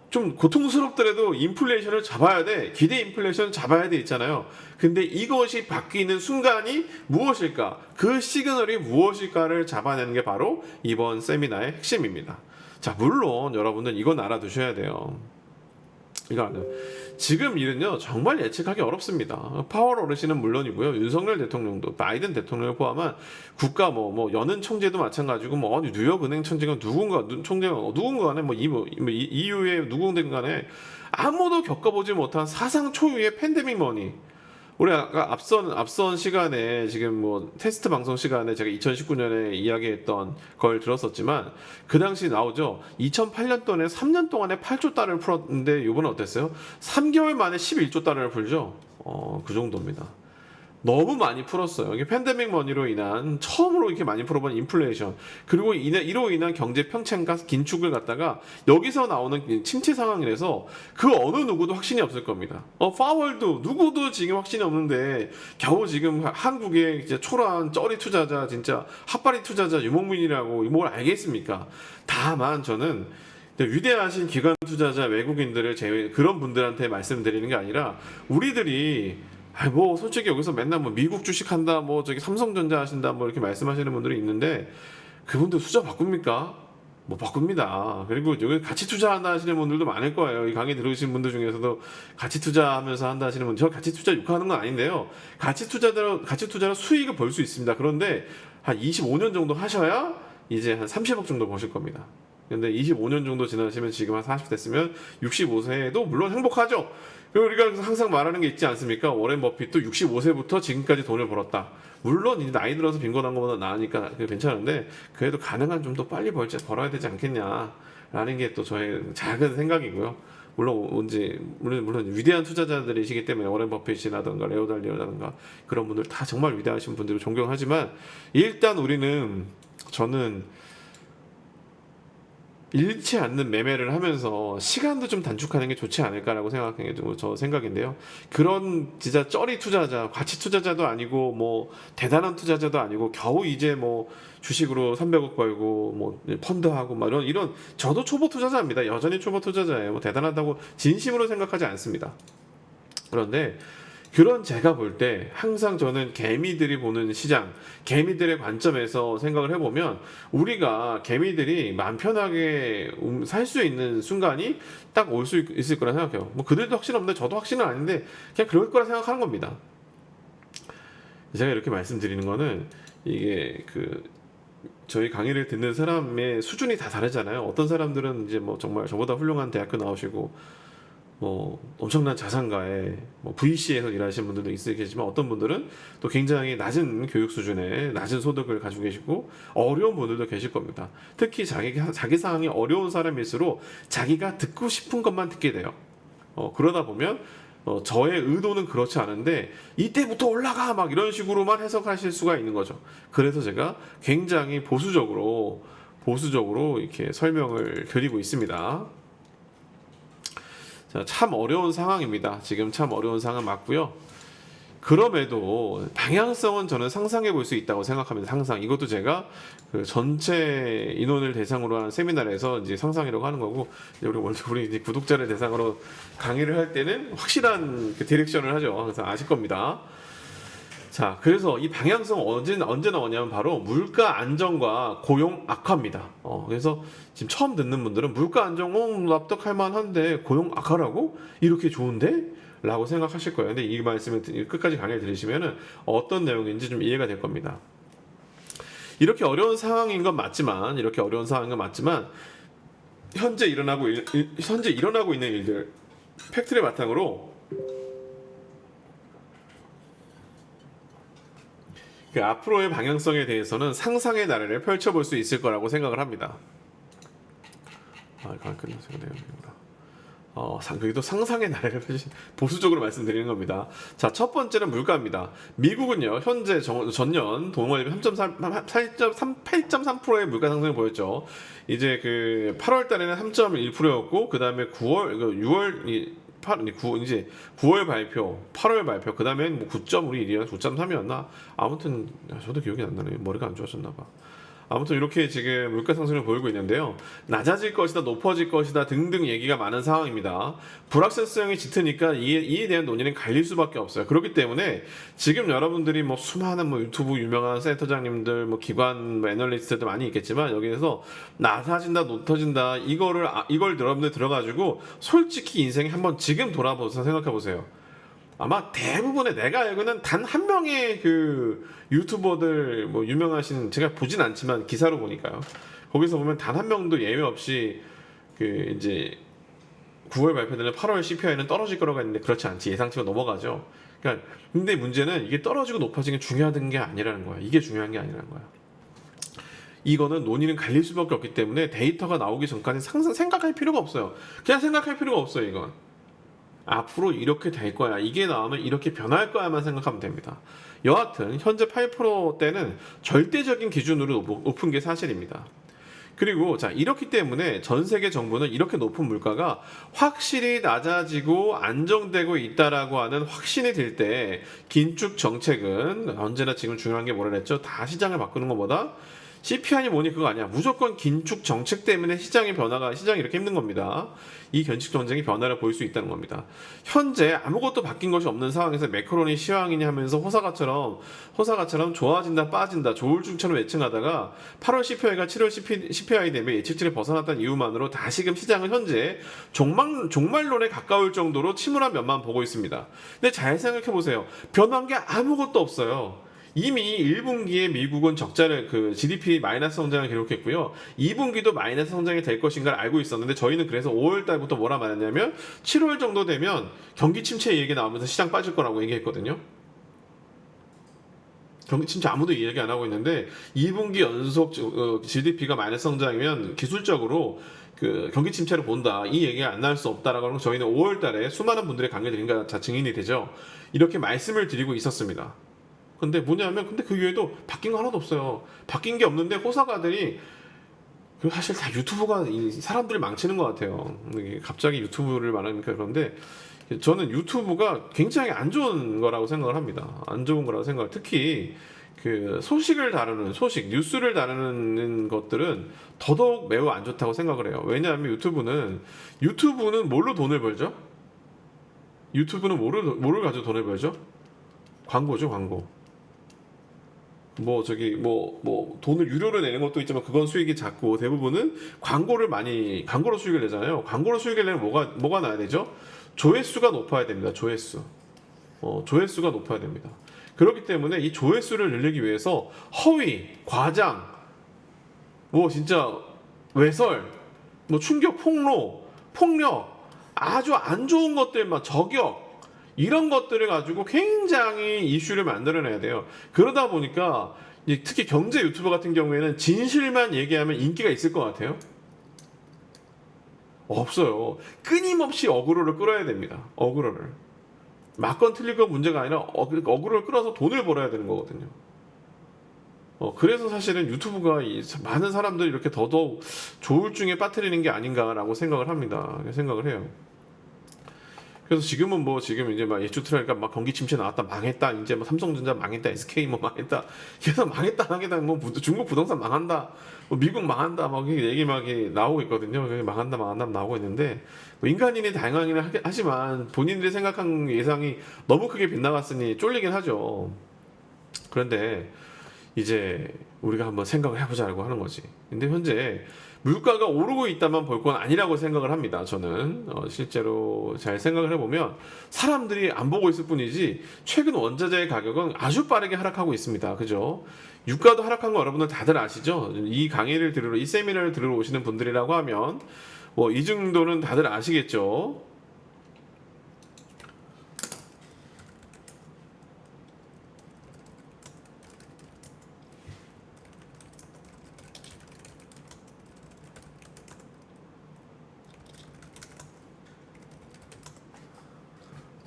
좀 고통스럽더라도 인플레이션을 잡아야 돼. 기대 인플레이션을 잡아야 돼 있잖아요. 근데 이것이 바뀌는 순간이 무엇일까? 그 시그널이 무엇일까를 잡아내는 게 바로 이번 세미나의 핵심입니다. 자, 물론 여러분들 이건 알아두셔야 돼요. 지금 일은요 정말 예측하기 어렵습니다. 파월 어르신은 물론이고요, 윤석열 대통령도 바이든 대통령을 포함한 국가 뭐 여는 총재도 마찬가지고 뭐 뉴욕은행 총재가 누군가는 EU의 누군가는 간에 아무도 겪어보지 못한 사상 초유의 팬데믹 머니. 우리 아까 앞선 시간에 지금 뭐 테스트 방송 시간에 제가 2019년에 이야기했던 걸 들었었지만 그 당시 나오죠. 2008년도에 3년 동안에 8조 달러를 풀었는데 이번에 어땠어요? 3개월 만에 11조 달러를 풀죠. 그 정도입니다. 너무 많이 풀었어요. 이게 팬데믹 머니로 인한 처음으로 이렇게 많이 풀어본 인플레이션 그리고 이로 인한 경제 평창과 긴축을 갖다가 여기서 나오는 침체 상황이라서 그 어느 누구도 확신이 없을 겁니다. 파월도 누구도 지금 확신이 없는데 겨우 지금 한국의 진짜 초라한 쩌리 투자자 진짜 핫바리 투자자 유목민이라고 뭘 알겠습니까? 다만 저는 위대하신 기관 투자자 외국인들을 그런 분들한테 말씀드리는 게 아니라 우리들이 뭐 솔직히 여기서 맨날 뭐 미국 주식 한다 뭐 저기 삼성전자 하신다 뭐 이렇게 말씀하시는 분들이 있는데 그분들 투자 바꿉니까? 못 바꿉니다. 그리고 여기 같이 투자한다 하시는 분들도 많을 거예요. 이 강의 들으신 분들 중에서도 같이 투자하면서 한다 하시는 분들, 저 같이 투자 욕하는 건 아닌데요. 같이 투자로 수익을 벌 수 있습니다. 그런데 한 25년 정도 하셔야 이제 한 30억 정도 버실 겁니다. 근데 25년 정도 지나시면 지금 한 40 됐으면 65세에도 물론 행복하죠. 우리가 항상 말하는 게 있지 않습니까? 워렌 버핏도 65세부터 지금까지 돈을 벌었다. 물론 이제 나이 들어서 빈곤한 것보다 나으니까 괜찮은데 그래도 가능한 좀 더 빨리 벌어야 되지 않겠냐라는 게 또 저의 작은 생각이고요. 물론 위대한 투자자들이시기 때문에 워렌 버핏이라든가 레오 달리오라든가 그런 분들 다 정말 위대하신 분들을 존경하지만 일단 저는 잃지 않는 매매를 하면서 시간도 좀 단축하는 게 좋지 않을까라고 생각하는 게 저 생각인데요. 그런 진짜 쩌리 투자자, 가치 투자자도 아니고 뭐 대단한 투자자도 아니고 겨우 이제 뭐 주식으로 300억 벌고 뭐 펀드하고 막 이런 저도 초보 투자자입니다. 여전히 초보 투자자예요. 뭐 대단하다고 진심으로 생각하지 않습니다. 그런데 그런 제가 볼 때 항상 저는 개미들이 보는 시장, 개미들의 관점에서 생각을 해보면 우리가 개미들이 마음 편하게 살 수 있는 순간이 딱 올 수 있을 거라 생각해요. 뭐 그들도 확신 없는데 저도 확신은 아닌데 그냥 그럴 거라 생각하는 겁니다. 제가 이렇게 말씀드리는 거는 이게 저희 강의를 듣는 사람의 수준이 다 다르잖아요. 어떤 사람들은 이제 뭐 정말 저보다 훌륭한 대학교 나오시고 뭐 엄청난 자산가에 뭐 VC에서 일하시는 분들도 있으시지만 어떤 분들은 또 굉장히 낮은 교육 수준의 낮은 소득을 가지고 계시고 어려운 분들도 계실 겁니다. 특히 자기 상황이 어려운 사람일수록 자기가 듣고 싶은 것만 듣게 돼요. 그러다 보면 저의 의도는 그렇지 않은데 이때부터 올라가 막 이런 식으로만 해석하실 수가 있는 거죠. 그래서 제가 굉장히 보수적으로 이렇게 설명을 드리고 있습니다. 자, 참 어려운 상황입니다. 지금 참 어려운 상황 맞고요. 그럼에도 방향성은 저는 상상해 볼 수 있다고 생각합니다. 상상. 이것도 제가 그 전체 인원을 대상으로 한 세미나에서 이제 상상이라고 하는 거고, 우리 이제 구독자를 대상으로 강의를 할 때는 확실한 그 디렉션을 하죠. 그래서 아실 겁니다. 자, 그래서 이 방향성 언제 나오냐면 바로 물가 안정과 고용 악화입니다. 그래서 지금 처음 듣는 분들은 물가 안정, 납득할 만한데 고용 악화라고? 이렇게 좋은데? 라고 생각하실 거예요. 근데 이 말씀을 끝까지 강의를 들으시면은 어떤 내용인지 좀 이해가 될 겁니다. 이렇게 어려운 상황인 건 맞지만, 현재 일어나고 있는 일들, 팩트를 바탕으로 그 앞으로의 방향성에 대해서는 상상의 나래를 펼쳐볼 수 있을 거라고 생각을 합니다. 이거 안 끝나서 내용이구나. 여기도 상상의 나래를 보수적으로 말씀드리는 겁니다. 자, 첫 번째는 물가입니다. 미국은요, 현재 전년 동월 8.3%의 물가 상승을 보였죠. 이제 그 8월 달에는 3.1%였고, 그 다음에 9월 발표, 8월 발표, 그 다음엔 뭐 9.1이었나 9.3이었나? 아무튼 저도 기억이 안 나네요. 머리가 안 좋아졌나 봐. 아무튼 이렇게 지금 물가 상승을 보이고 있는데요. 낮아질 것이다, 높아질 것이다 등등 얘기가 많은 상황입니다. 불확실성이 짙으니까 이에 대한 논의는 갈릴 수밖에 없어요. 그렇기 때문에 지금 여러분들이 뭐 수많은 뭐 유튜브 유명한 센터장님들, 뭐 기관 뭐 애널리스트들 많이 있겠지만 여기에서 낮아진다, 높아진다 이걸 여러분들 들어가지고 솔직히 인생에 한번 지금 돌아보셔서 생각해 보세요. 아마 대부분의 내가 알고는 단 한 명의 그 유튜버들 뭐 유명하신 제가 보진 않지만 기사로 보니까요. 거기서 보면 단 한 명도 예외 없이 그 이제 9월 발표되는 8월 CPI는 떨어질 거라고 했는데 그렇지 않지. 예상치가 넘어가죠. 그러니까 근데 문제는 이게 떨어지고 높아지는 게 중요한 게 아니라는 거야. 이게 중요한 게 아니라는 거야. 이거는 논의는 갈릴 수밖에 없기 때문에 데이터가 나오기 전까지 생각할 필요가 없어요. 그냥 생각할 필요가 없어요, 이건. 앞으로 이렇게 될 거야. 이게 나오면 이렇게 변할 거야만 생각하면 됩니다. 여하튼 현재 8%대는 절대적인 기준으로 높은 게 사실입니다. 그리고 자, 이렇기 때문에 전 세계 정부는 이렇게 높은 물가가 확실히 낮아지고 안정되고 있다라고 하는 확신이 들 때 긴축 정책은 언제나 지금 중요한 게 뭐라 그랬죠? 다 시장을 바꾸는 것보다 CPI니 뭐니 그거 아니야. 무조건 긴축 정책 때문에 시장이 이렇게 힘든 겁니다. 이 긴축 정책이 변화를 보일 수 있다는 겁니다. 현재 아무것도 바뀐 것이 없는 상황에서 매크론이 시황이니 하면서 호사가처럼 좋아진다 빠진다 조울증처럼 예측하다가 8월 CPI가 7월 CPI 대비 예측치를 벗어났다는 이유만으로 다시금 시장은 현재 종말론에 가까울 정도로 침울한 면만 보고 있습니다. 근데 잘 생각해 보세요. 변한 게 아무것도 없어요. 이미 1분기에 미국은 적자를 GDP 마이너스 성장을 기록했고요. 2분기도 마이너스 성장이 될 것인가를 알고 있었는데 저희는 그래서 5월 달부터 뭐라 말했냐면 7월 정도 되면 경기 침체 얘기 나오면서 시장 빠질 거라고 얘기했거든요. 경기 침체 아무도 얘기 안 하고 있는데 2분기 연속 GDP가 마이너스 성장이면 기술적으로 그 경기 침체를 본다. 이 얘기가 안 나올 수 없다라고 하는 저희는 5월 달에 수많은 분들의 강의 드린 거 다 증인이 되죠. 이렇게 말씀을 드리고 있었습니다. 근데 뭐냐면 그 이외에도 바뀐 거 하나도 없어요. 바뀐 게 없는데 호사가들이 사실 다 유튜브가 사람들을 망치는 것 같아요. 갑자기 유튜브를 말하니까 그런데 저는 유튜브가 굉장히 안 좋은 거라고 생각을 합니다. 안 좋은 거라고 생각을. 특히 그 소식을 다루는 뉴스를 다루는 것들은 더더욱 매우 안 좋다고 생각을 해요. 왜냐하면 유튜브는 뭘로 돈을 벌죠? 유튜브는 뭐를 가지고 돈을 벌죠? 광고죠, 광고. 돈을 유료로 내는 것도 있지만 그건 수익이 작고 대부분은 광고로 수익을 내잖아요. 광고로 수익을 내면 뭐가 나야 되죠? 조회수가 높아야 됩니다. 조회수가 높아야 됩니다. 그렇기 때문에 이 조회수를 늘리기 위해서 허위, 과장, 진짜 외설, 충격, 폭력, 아주 안 좋은 것들만 저격 이런 것들을 가지고 굉장히 이슈를 만들어내야 돼요. 그러다 보니까 특히 경제 유튜버 같은 경우에는 진실만 얘기하면 인기가 있을 것 같아요. 없어요. 끊임없이 어그로를 끌어야 됩니다. 어그로를. 맞건 틀리건 문제가 아니라 어그로를 끌어서 돈을 벌어야 되는 거거든요. 그래서 사실은 유튜브가 많은 사람들이 이렇게 더더욱 조울증에 빠뜨리는 게 아닌가라고 생각을 합니다. 생각을 해요. 그래서 지금은 뭐 지금 이제 막 예추트라니까 막 경기 침체 나왔다 망했다 이제 뭐 삼성전자 망했다 SK 뭐 망했다 계속 망했다 망했다 뭐 중국 부동산 망한다 뭐 미국 망한다 막 얘기 막 나오고 있거든요. 망한다 망한다 나오고 있는데 뭐 인간인이 다양하긴 하지만 본인들이 생각한 예상이 너무 크게 빗나갔으니 쫄리긴 하죠. 그런데 이제 우리가 한번 생각을 해보자고 하는 거지. 근데 현재 물가가 오르고 있다만 볼 건 아니라고 생각을 합니다. 저는 실제로 잘 생각을 해보면 사람들이 안 보고 있을 뿐이지 최근 원자재의 가격은 아주 빠르게 하락하고 있습니다. 그죠? 유가도 하락한 거 여러분들 다들 아시죠? 이 강의를 들으러 이 세미나를 들으러 오시는 분들이라고 하면 뭐 이 정도는 다들 아시겠죠?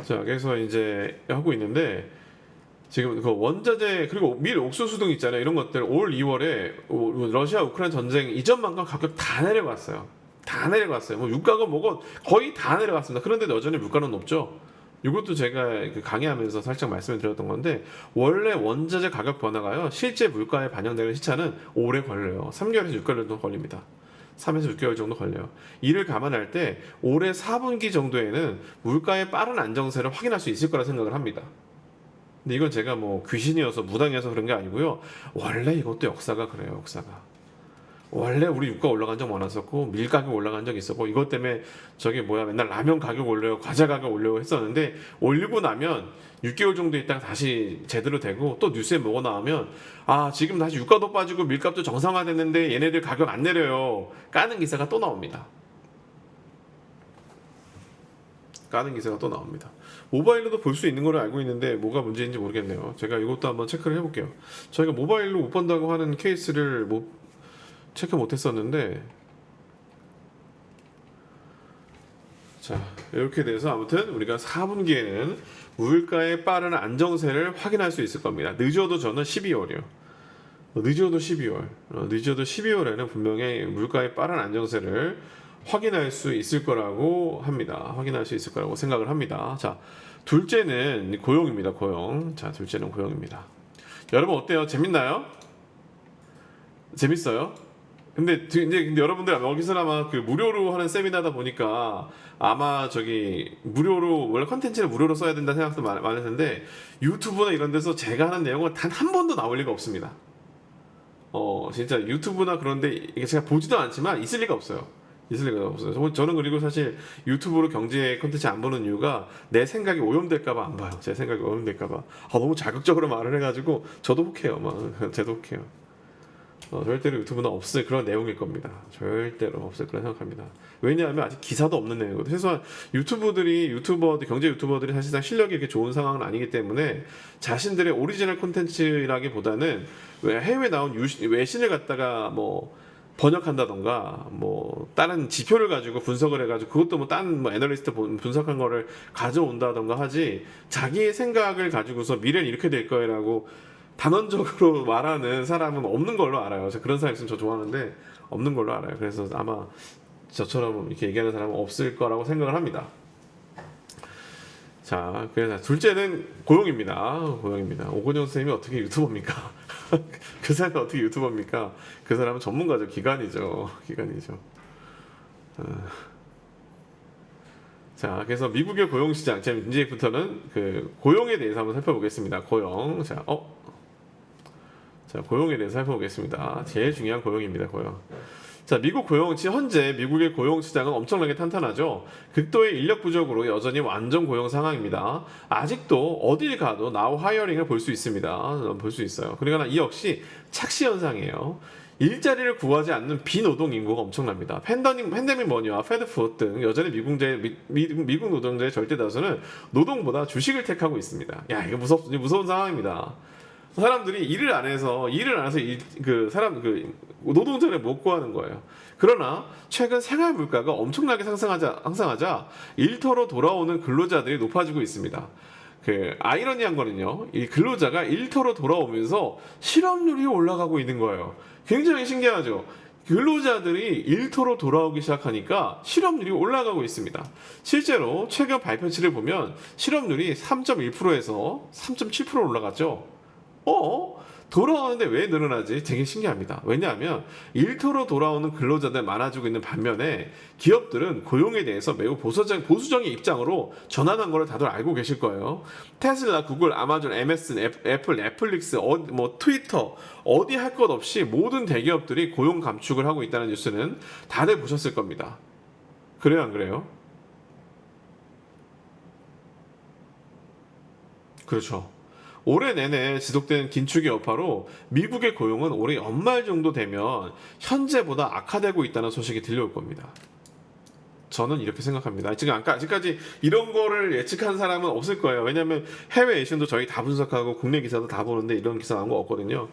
자, 그래서 이제 하고 있는데 지금 그 원자재 그리고 밀 옥수수 등 있잖아요. 이런 것들 올 2월에 러시아 우크라이나 전쟁 이전만큼 가격 다 내려갔어요. 다 내려갔어요. 뭐 유가가 뭐고 거의 다 내려갔습니다. 그런데 여전히 물가는 높죠. 이것도 제가 강의하면서 살짝 말씀을 드렸던 건데 원래 원자재 가격 변화가요. 실제 물가에 반영되는 시차는 오래 걸려요. 3개월에서 6개월 정도 걸립니다. 3에서 6개월 정도 걸려요. 이를 감안할 때 올해 4분기 정도에는 물가의 빠른 안정세를 확인할 수 있을 거라 생각을 합니다. 근데 이건 제가 뭐 귀신이어서 무당이어서 그런 게 아니고요. 원래 이것도 역사가 그래요. 역사가. 원래 우리 유가 올라간 적 많았었고 밀 가격 올라간 적 있었고 이것 때문에 저게 뭐야 맨날 라면 가격 올려요 과자 가격 올려요 했었는데 올리고 나면 6개월 정도 있다가 다시 제대로 되고 또 뉴스에 뭐가 나오면 아 지금 다시 유가도 빠지고 밀값도 정상화됐는데 얘네들 가격 안 내려요 까는 기사가 또 나옵니다. 까는 기사가 또 나옵니다. 모바일로도 볼 수 있는 걸 알고 있는데 뭐가 문제인지 모르겠네요. 제가 이것도 한번 체크를 해볼게요. 저희가 모바일로 못 본다고 하는 케이스를 체크 못했었는데 자 이렇게 돼서 아무튼 우리가 4분기에는 물가의 빠른 안정세를 확인할 수 있을 겁니다. 늦어도 저는 12월이요. 늦어도 12월. 늦어도 12월에는 분명히 물가의 빠른 안정세를 확인할 수 있을 거라고 합니다. 확인할 수 있을 거라고 생각을 합니다. 자, 둘째는 고용입니다. 고용. 자, 둘째는 고용입니다. 여러분 어때요? 재밌나요? 재밌어요? 근데 여러분들 여기서나마 그 무료로 하는 세미나다 보니까 아마 저기 무료로 원래 컨텐츠를 무료로 써야 된다 생각도 많을 텐데 유튜브나 이런 데서 제가 하는 내용은 단 한 번도 나올 리가 없습니다. 진짜 유튜브나 그런데 이게 제가 보지도 않지만 있을 리가 없어요. 있을 리가 없어요. 저는 그리고 사실 유튜브로 경제 컨텐츠 안 보는 이유가 내 생각이 오염될까봐 안 봐요. 제 생각이 오염될까봐. 너무 자극적으로 말을 해가지고 저도 혹해요. 저도 혹해요. 절대로 유튜브는 없을 그런 내용일 겁니다. 절대로 없을 거라 생각합니다. 왜냐하면 아직 기사도 없는 내용이거든요. 최소한 경제 유튜버들이 사실상 실력이 이렇게 좋은 상황은 아니기 때문에 자신들의 오리지널 콘텐츠라기보다는 해외에 나온 외신을 갖다가 뭐 번역한다던가 뭐 다른 지표를 가지고 분석을 해가지고 그것도 뭐 딴 뭐 애널리스트 분석한 거를 가져온다던가 하지 자기의 생각을 가지고서 미래는 이렇게 될 거라고 단언적으로 말하는 사람은 없는 걸로 알아요. 그런 사람 있으면 저 좋아하는데 없는 걸로 알아요. 그래서 아마 저처럼 이렇게 얘기하는 사람은 없을 거라고 생각을 합니다. 자, 그래서 둘째는 고용입니다. 고용입니다. 오건영 선생님이 어떻게 유튜버입니까? 그 사람이 어떻게 유튜버입니까? 그 사람은 전문가죠. 기관이죠. 자, 그래서 미국의 고용시장, 이제부터는 그 고용에 대해서 한번 살펴보겠습니다. 고용. 자, 고용에 대해서 살펴보겠습니다. 제일 중요한 고용입니다. 고용. 자, 현재 미국의 고용 시장은 엄청나게 탄탄하죠. 극도의 인력 부족으로 여전히 완전 고용 상황입니다. 아직도 어딜 가도 나우 하이어링을 볼 수 있습니다. 볼 수 있어요. 그러나 이 역시 착시 현상이에요. 일자리를 구하지 않는 비노동 인구가 엄청납니다. 팬데믹 머니와 패드푸드 등 여전히 미국 노동자의 절대 다수는 노동보다 주식을 택하고 있습니다. 야, 이거 무서운 상황입니다. 사람들이 일을 안 해서 그 노동자를 못 구하는 거예요. 그러나 최근 생활 물가가 엄청나게 상승하자 일터로 돌아오는 근로자들이 높아지고 있습니다. 그 아이러니한 거는요, 이 근로자가 일터로 돌아오면서 실업률이 올라가고 있는 거예요. 굉장히 신기하죠. 근로자들이 일터로 돌아오기 시작하니까 실업률이 올라가고 있습니다. 실제로 최근 발표치를 보면 실업률이 3.1%에서 3.7% 올라갔죠. 돌아오는데 왜 늘어나지? 되게 신기합니다. 왜냐하면 일터로 돌아오는 근로자들 많아지고 있는 반면에 기업들은 고용에 대해서 매우 보수적인 입장으로 전환한 걸 다들 알고 계실 거예요. 테슬라, 구글, 아마존, MSN, 애플, 넷플릭스, 트위터 어디 할 것 없이 모든 대기업들이 고용 감축을 하고 있다는 뉴스는 다들 보셨을 겁니다. 그래요, 안 그래요? 그렇죠. 올해 내내 지속된 긴축의 여파로 미국의 고용은 올해 연말 정도 되면 현재보다 악화되고 있다는 소식이 들려올 겁니다. 저는 이렇게 생각합니다. 아직까지 이런 거를 예측한 사람은 없을 거예요. 왜냐하면 해외 에이션도 저희 다 분석하고 국내 기사도 다 보는데 이런 기사 나온 거 없거든요.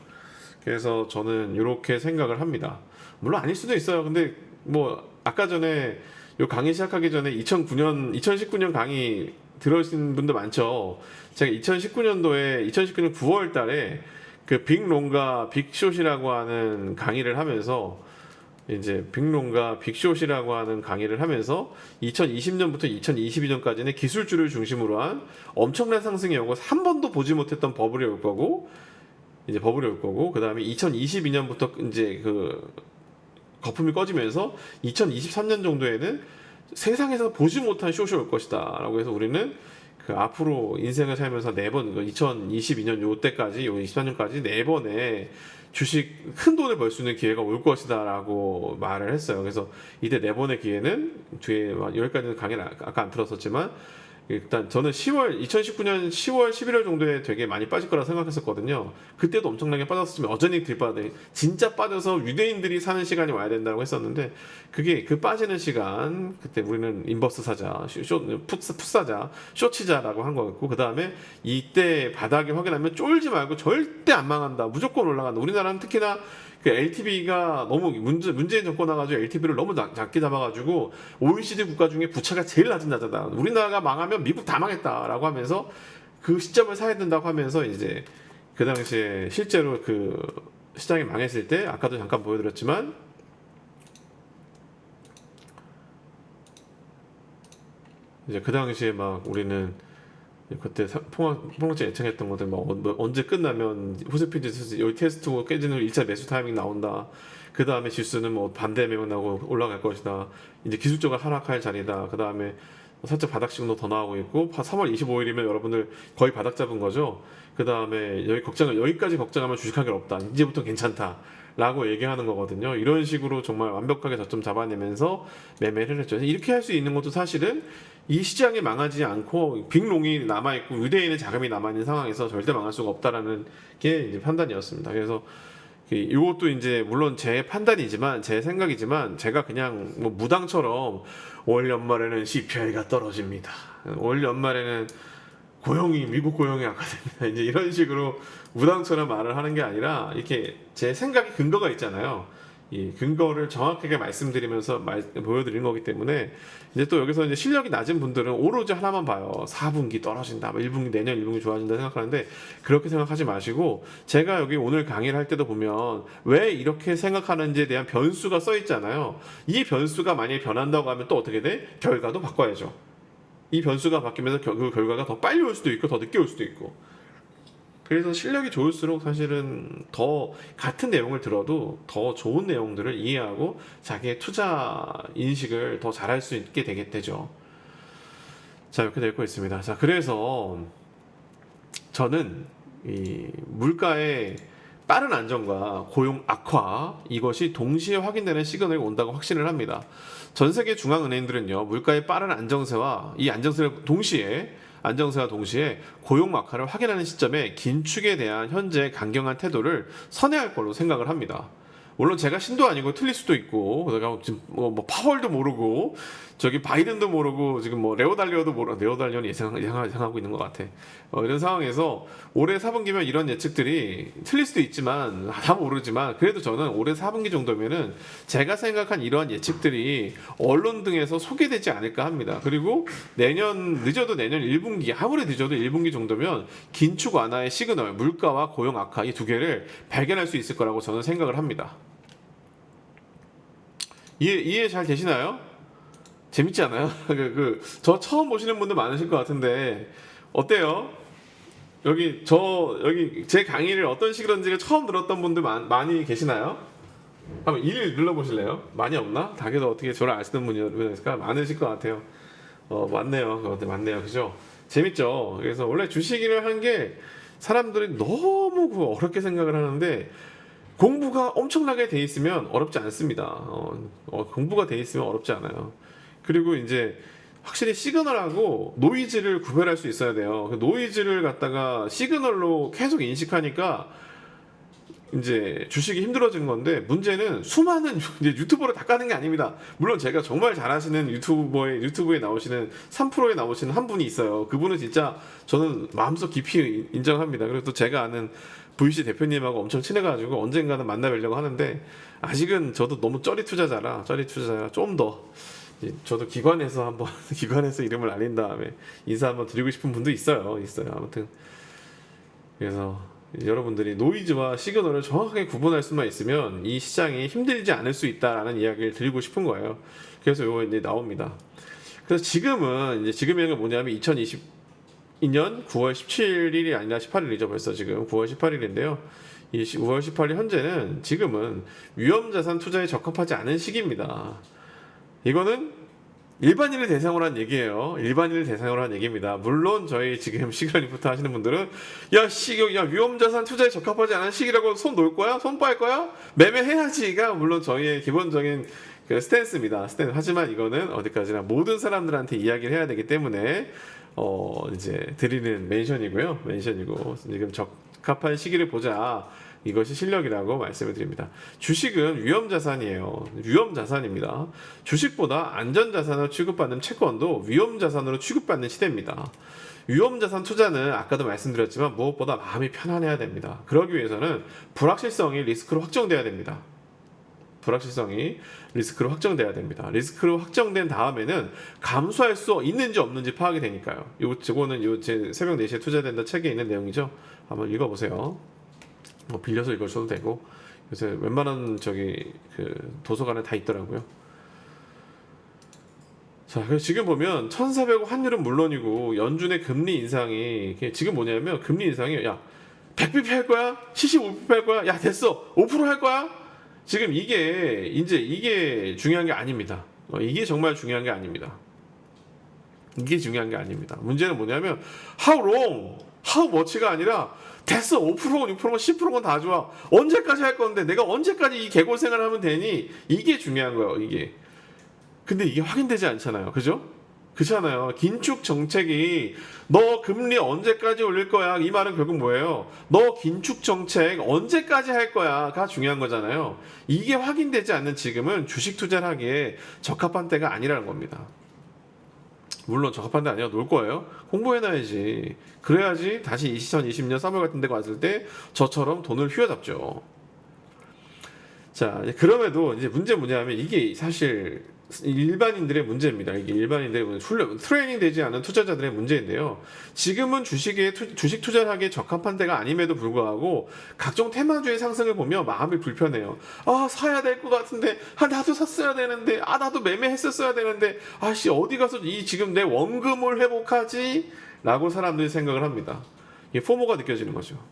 그래서 저는 이렇게 생각을 합니다. 물론 아닐 수도 있어요. 근데 뭐 아까 전에 요 강의 시작하기 전에 2019년 강의 들으신 분도 많죠. 제가 2019년 9월 달에 그 빅롱과 빅숏이라고 하는 강의를 하면서 2020년부터 2022년까지는 기술주를 중심으로 한 엄청난 상승이 오고 한 번도 보지 못했던 버블이 올 거고 그다음에 2022년부터 이제 그 거품이 꺼지면서 2023년 정도에는 세상에서 보지 못한 숏이 올 것이다라고 해서 우리는 그 앞으로 인생을 살면서 4번, 2022년 요때까지, 요 23년까지 4번의 주식 큰 돈을 벌 수 있는 기회가 올 것이다라고 말을 했어요. 그래서 이때 4번의 기회는 뒤에 여기까지는 강의를 아까 안 들었었지만 일단 저는 2019년 10월, 11월 정도에 되게 많이 빠질 거라 생각했었거든요. 그때도 엄청나게 빠졌으면 여전히 진짜 빠져서 유대인들이 사는 시간이 와야 된다고 했었는데 그게 그 빠지는 시간 그때 우리는 인버스 사자, 풋 사자, 숏 치자라고 한 거였고 그 다음에 이때 바닥에 확인하면 쫄지 말고 절대 안 망한다. 무조건 올라간다. 우리나라는 특히나 그 LTV가 너무 문재인 정권 와가지고 LTV를 너무 작게 잡아가지고 OECD 국가 중에 부채가 제일 낮은 나라다. 우리나라가 망하면 미국 다 망했다라고 하면서 그 시점을 사야 된다고 하면서 이제 그 당시에 실제로 그 시장이 망했을 때 아까도 잠깐 보여드렸지만 이제 그 당시에 막 우리는 그때 폭락제 예측했던 것들 언제 끝나면 후세피드 여기 테스트고 깨지는 1차 매수 타이밍 나온다. 그 다음에 지수는 반대 매물 나오고 올라갈 것이다. 이제 기술적으로 하락할 자리다. 그 다음에 살짝 바닥 신호 더 나오고 있고 3월 25일이면 여러분들 거의 바닥 잡은 거죠. 그 다음에 여기까지 걱정하면 주식할 게 없다. 이제부터 괜찮다. 라고 얘기하는 거거든요. 이런 식으로 정말 완벽하게 저점 잡아내면서 매매를 했죠. 이렇게 할 수 있는 것도 사실은 이 시장이 망하지 않고 빅롱이 남아있고 유대인의 자금이 남아있는 상황에서 절대 망할 수가 없다라는 게 이제 판단이었습니다. 그래서 이것도 이제 물론 제 판단이지만 제 생각이지만 제가 그냥 무당처럼 올 연말에는 CPI가 떨어집니다. 올 연말에는 미국 고용이 악화됩니다. 이제 이런 식으로 무당처럼 말을 하는 게 아니라 이렇게 제 생각에 근거가 있잖아요. 이 근거를 정확하게 말씀드리면서 보여드린 거기 때문에 이제 또 여기서 이제 실력이 낮은 분들은 오로지 하나만 봐요. 4분기 떨어진다, 1분기 내년 1분기 좋아진다 생각하는데 그렇게 생각하지 마시고 제가 여기 오늘 강의를 할 때도 보면 왜 이렇게 생각하는지에 대한 변수가 써 있잖아요. 이 변수가 만약에 변한다고 하면 또 어떻게 돼? 결과도 바꿔야죠. 이 변수가 바뀌면서 그 결과가 더 빨리 올 수도 있고 더 늦게 올 수도 있고 그래서 실력이 좋을수록 사실은 더 같은 내용을 들어도 더 좋은 내용들을 이해하고 자기의 투자 인식을 더 잘할 수 있게 되죠. 자, 이렇게 되고 있습니다. 자, 그래서 저는 이 물가의 빠른 안정과 고용 악화 이것이 동시에 확인되는 시그널이 온다고 확신을 합니다. 전 세계 중앙은행들은요 물가의 빠른 안정세와 동시에 고용 악화를 확인하는 시점에 긴축에 대한 현재 강경한 태도를 선회할 걸로 생각을 합니다. 물론 제가 신도 아니고 틀릴 수도 있고, 내가 지금 뭐 파월도 모르고, 저기 바이든도 모르고, 지금 뭐 레오달리오도 모르고, 레오달리오는 예상하고 있는 것 같아. 이런 상황에서 올해 4분기면 이런 예측들이 틀릴 수도 있지만, 다 모르지만, 그래도 저는 올해 4분기 정도면은 제가 생각한 이러한 예측들이 언론 등에서 소개되지 않을까 합니다. 그리고 늦어도 내년 1분기, 아무리 늦어도 1분기 정도면 긴축 완화의 시그널, 물가와 고용 악화 이 두 개를 발견할 수 있을 거라고 저는 생각을 합니다. 이해 잘 되시나요? 재밌지 않아요? 저 처음 보시는 분들 많으실 것 같은데 어때요? 여기 제 강의를 어떤 식으로인지 처음 들었던 분들 많이 계시나요? 한번 1 눌러보실래요? 많이 없나? 다게도 어떻게 저를 아시는 분이 있을까? 많으실 것 같아요. 맞네요. 맞네요. 그죠? 재밌죠? 그래서 원래 주식을 한 게 사람들이 너무 어렵게 생각을 하는데 공부가 엄청나게 돼 있으면 어렵지 않습니다. 공부가 돼 있으면 어렵지 않아요. 그리고 이제 확실히 시그널하고 노이즈를 구별할 수 있어야 돼요. 그 노이즈를 갖다가 시그널로 계속 인식하니까 이제 주식이 힘들어진 건데 문제는 수많은 이제 유튜버를 다 까는 게 아닙니다. 물론 제가 정말 잘하시는 유튜브에 나오시는 3%에 나오시는 한 분이 있어요. 그분은 진짜 저는 마음속 깊이 인정합니다. 그리고 또 제가 아는 VC 대표님하고 엄청 친해가지고 언젠가는 만나뵈려고 하는데 아직은 저도 너무 쩌리 투자자라 좀 더 저도 기관에서 이름을 알린 다음에 인사 한번 드리고 싶은 분도 있어요. 아무튼 그래서 여러분들이 노이즈와 시그널을 정확하게 구분할 수만 있으면 이 시장이 힘들지 않을 수 있다라는 이야기를 드리고 싶은 거예요. 그래서 이거 이제 나옵니다. 그래서 지금의 게 뭐냐면 2022년 9월 17일이 아니라 18일이죠. 벌써 지금 9월 18일인데요. 이 9월 18일 현재는 지금은 위험자산 투자에 적합하지 않은 시기입니다. 이거는 일반인을 대상으로 한 얘기예요. 일반인을 대상으로 한 얘기입니다. 물론 저희 지금 시그널리부터 하시는 분들은 야 위험자산 투자에 적합하지 않은 시기라고 손 놓을 거야? 손 빨 거야? 매매해야지가 물론 저희의 기본적인 그 스탠스입니다. 하지만 이거는 어디까지나 모든 사람들한테 이야기를 해야 되기 때문에 이제 드리는 멘션이고 지금 적합한 시기를 보자. 이것이 실력이라고 말씀을 드립니다. 주식은 위험자산입니다. 주식보다 안전자산으로 취급받는 채권도 위험자산으로 취급받는 시대입니다. 위험자산 투자는 아까도 말씀드렸지만 무엇보다 마음이 편안해야 됩니다. 그러기 위해서는 불확실성이 리스크로 확정돼야 됩니다. 리스크로 확정된 다음에는 감수할 수 있는지 없는지 파악이 되니까요. 저거는 제 새벽 4시에 투자된다 책에 있는 내용이죠. 한번 읽어보세요. 뭐 빌려서 읽으셔도 되고 요새 웬만한 도서관에 다 있더라고요. 자, 그래서 지금 보면 1,400억 환율은 물론이고 연준의 금리 인상이 지금 뭐냐면 금리 인상이 100bp 할 거야? 75bp 할 거야? 됐어. 5% 할 거야? 지금 이게 중요한 게 아닙니다. 이게 정말 중요한 게 아닙니다. 문제는 뭐냐면 how long, how much가 아니라 됐어. 5%건 6%건 10%건 다 좋아. 언제까지 할 건데 내가 언제까지 이 개고생을 하면 되니? 이게 중요한 거예요. 이게. 근데 이게 확인되지 않잖아요. 그죠? 그렇잖아요. 긴축 정책이 너 금리 언제까지 올릴 거야? 이 말은 결국 뭐예요? 너 긴축 정책 언제까지 할 거야?가 중요한 거잖아요. 이게 확인되지 않는 지금은 주식 투자를 하기에 적합한 때가 아니라는 겁니다. 물론 적합한 데 아니라 놀 거예요. 공부해놔야지. 그래야지 다시 2020년 3월 같은 데 왔을 때 저처럼 돈을 휘어잡죠. 자, 그럼에도 이제 뭐냐면 이게 사실 일반인들의 문제입니다. 이게 일반인들의 트레이닝 되지 않은 투자자들의 문제인데요. 지금은 주식 투자를 하기에 적합한 때가 아님에도 불구하고 각종 테마주의 상승을 보며 마음이 불편해요. 사야 될 것 같은데, 나도 샀어야 되는데, 나도 매매했었어야 되는데, 어디 가서 지금 내 원금을 회복하지? 라고 사람들이 생각을 합니다. 이게 포모가 느껴지는 거죠.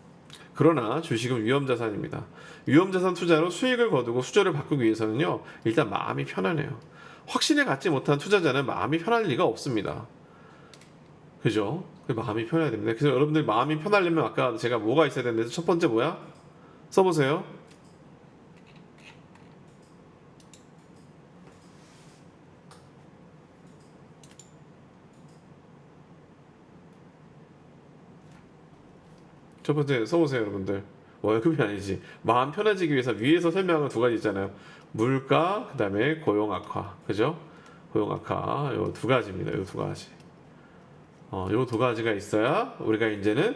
그러나 주식은 위험자산입니다. 위험자산 투자로 수익을 거두고 수저를 바꾸기 위해서는요, 일단 마음이 편안해요. 확신을 갖지 못한 투자자는 마음이 편할 리가 없습니다. 그죠? 마음이 편해야 됩니다. 그래서 여러분들 마음이 편하려면 아까 제가 뭐가 있어야 되는데 첫 번째 뭐야? 써보세요. 첫 번째 써보세요, 여러분들. 월급이 아니지. 마음 편해지기 위해서 위에서 설명한 두 가지 있잖아요. 물가, 그다음에 고용 악화, 그죠? 고용 악화 요 두 가지입니다. 요 두 가지. 요 두 가지가 있어야 우리가 이제는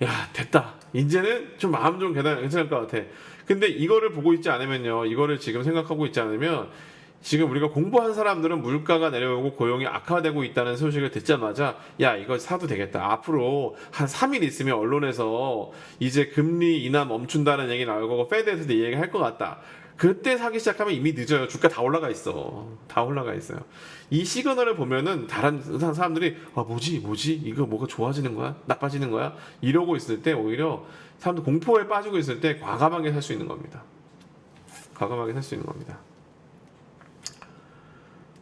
야 됐다. 이제는 좀 마음 좀 괜찮을 것 같아. 근데 이거를 보고 있지 않으면요, 이거를 지금 생각하고 있지 않으면 지금 우리가 공부한 사람들은 물가가 내려오고 고용이 악화되고 있다는 소식을 듣자마자 야 이거 사도 되겠다. 앞으로 한 3일 있으면 언론에서 이제 금리 인하 멈춘다는 얘기 나올 거고 페드에서도 이 얘기 할 것 같다. 그때 사기 시작하면 이미 늦어요. 주가 다 올라가 있어. 다 올라가 있어요. 이 시그널을 보면은 다른 사람들이 뭐지 이거 뭐가 좋아지는 거야? 나빠지는 거야? 이러고 있을 때 오히려 사람들 공포에 빠지고 있을 때 과감하게 살 수 있는 겁니다. 과감하게 살 수 있는 겁니다.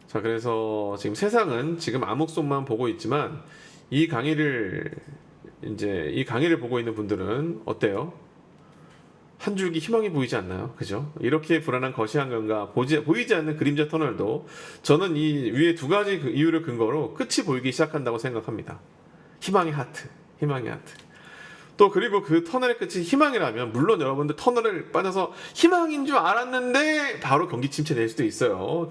자, 그래서 지금 세상은 지금 암흑속만 보고 있지만 이 강의를 보고 있는 분들은 어때요? 한 줄기 희망이 보이지 않나요? 그죠? 이렇게 불안한 거시한 건가 보이지 않는 그림자 터널도 저는 이 위에 두 가지 이유를 근거로 끝이 보이기 시작한다고 생각합니다. 희망의 하트. 또 그리고 그 터널의 끝이 희망이라면 물론 여러분들 터널을 빠져서 희망인 줄 알았는데 바로 경기 침체될 수도 있어요.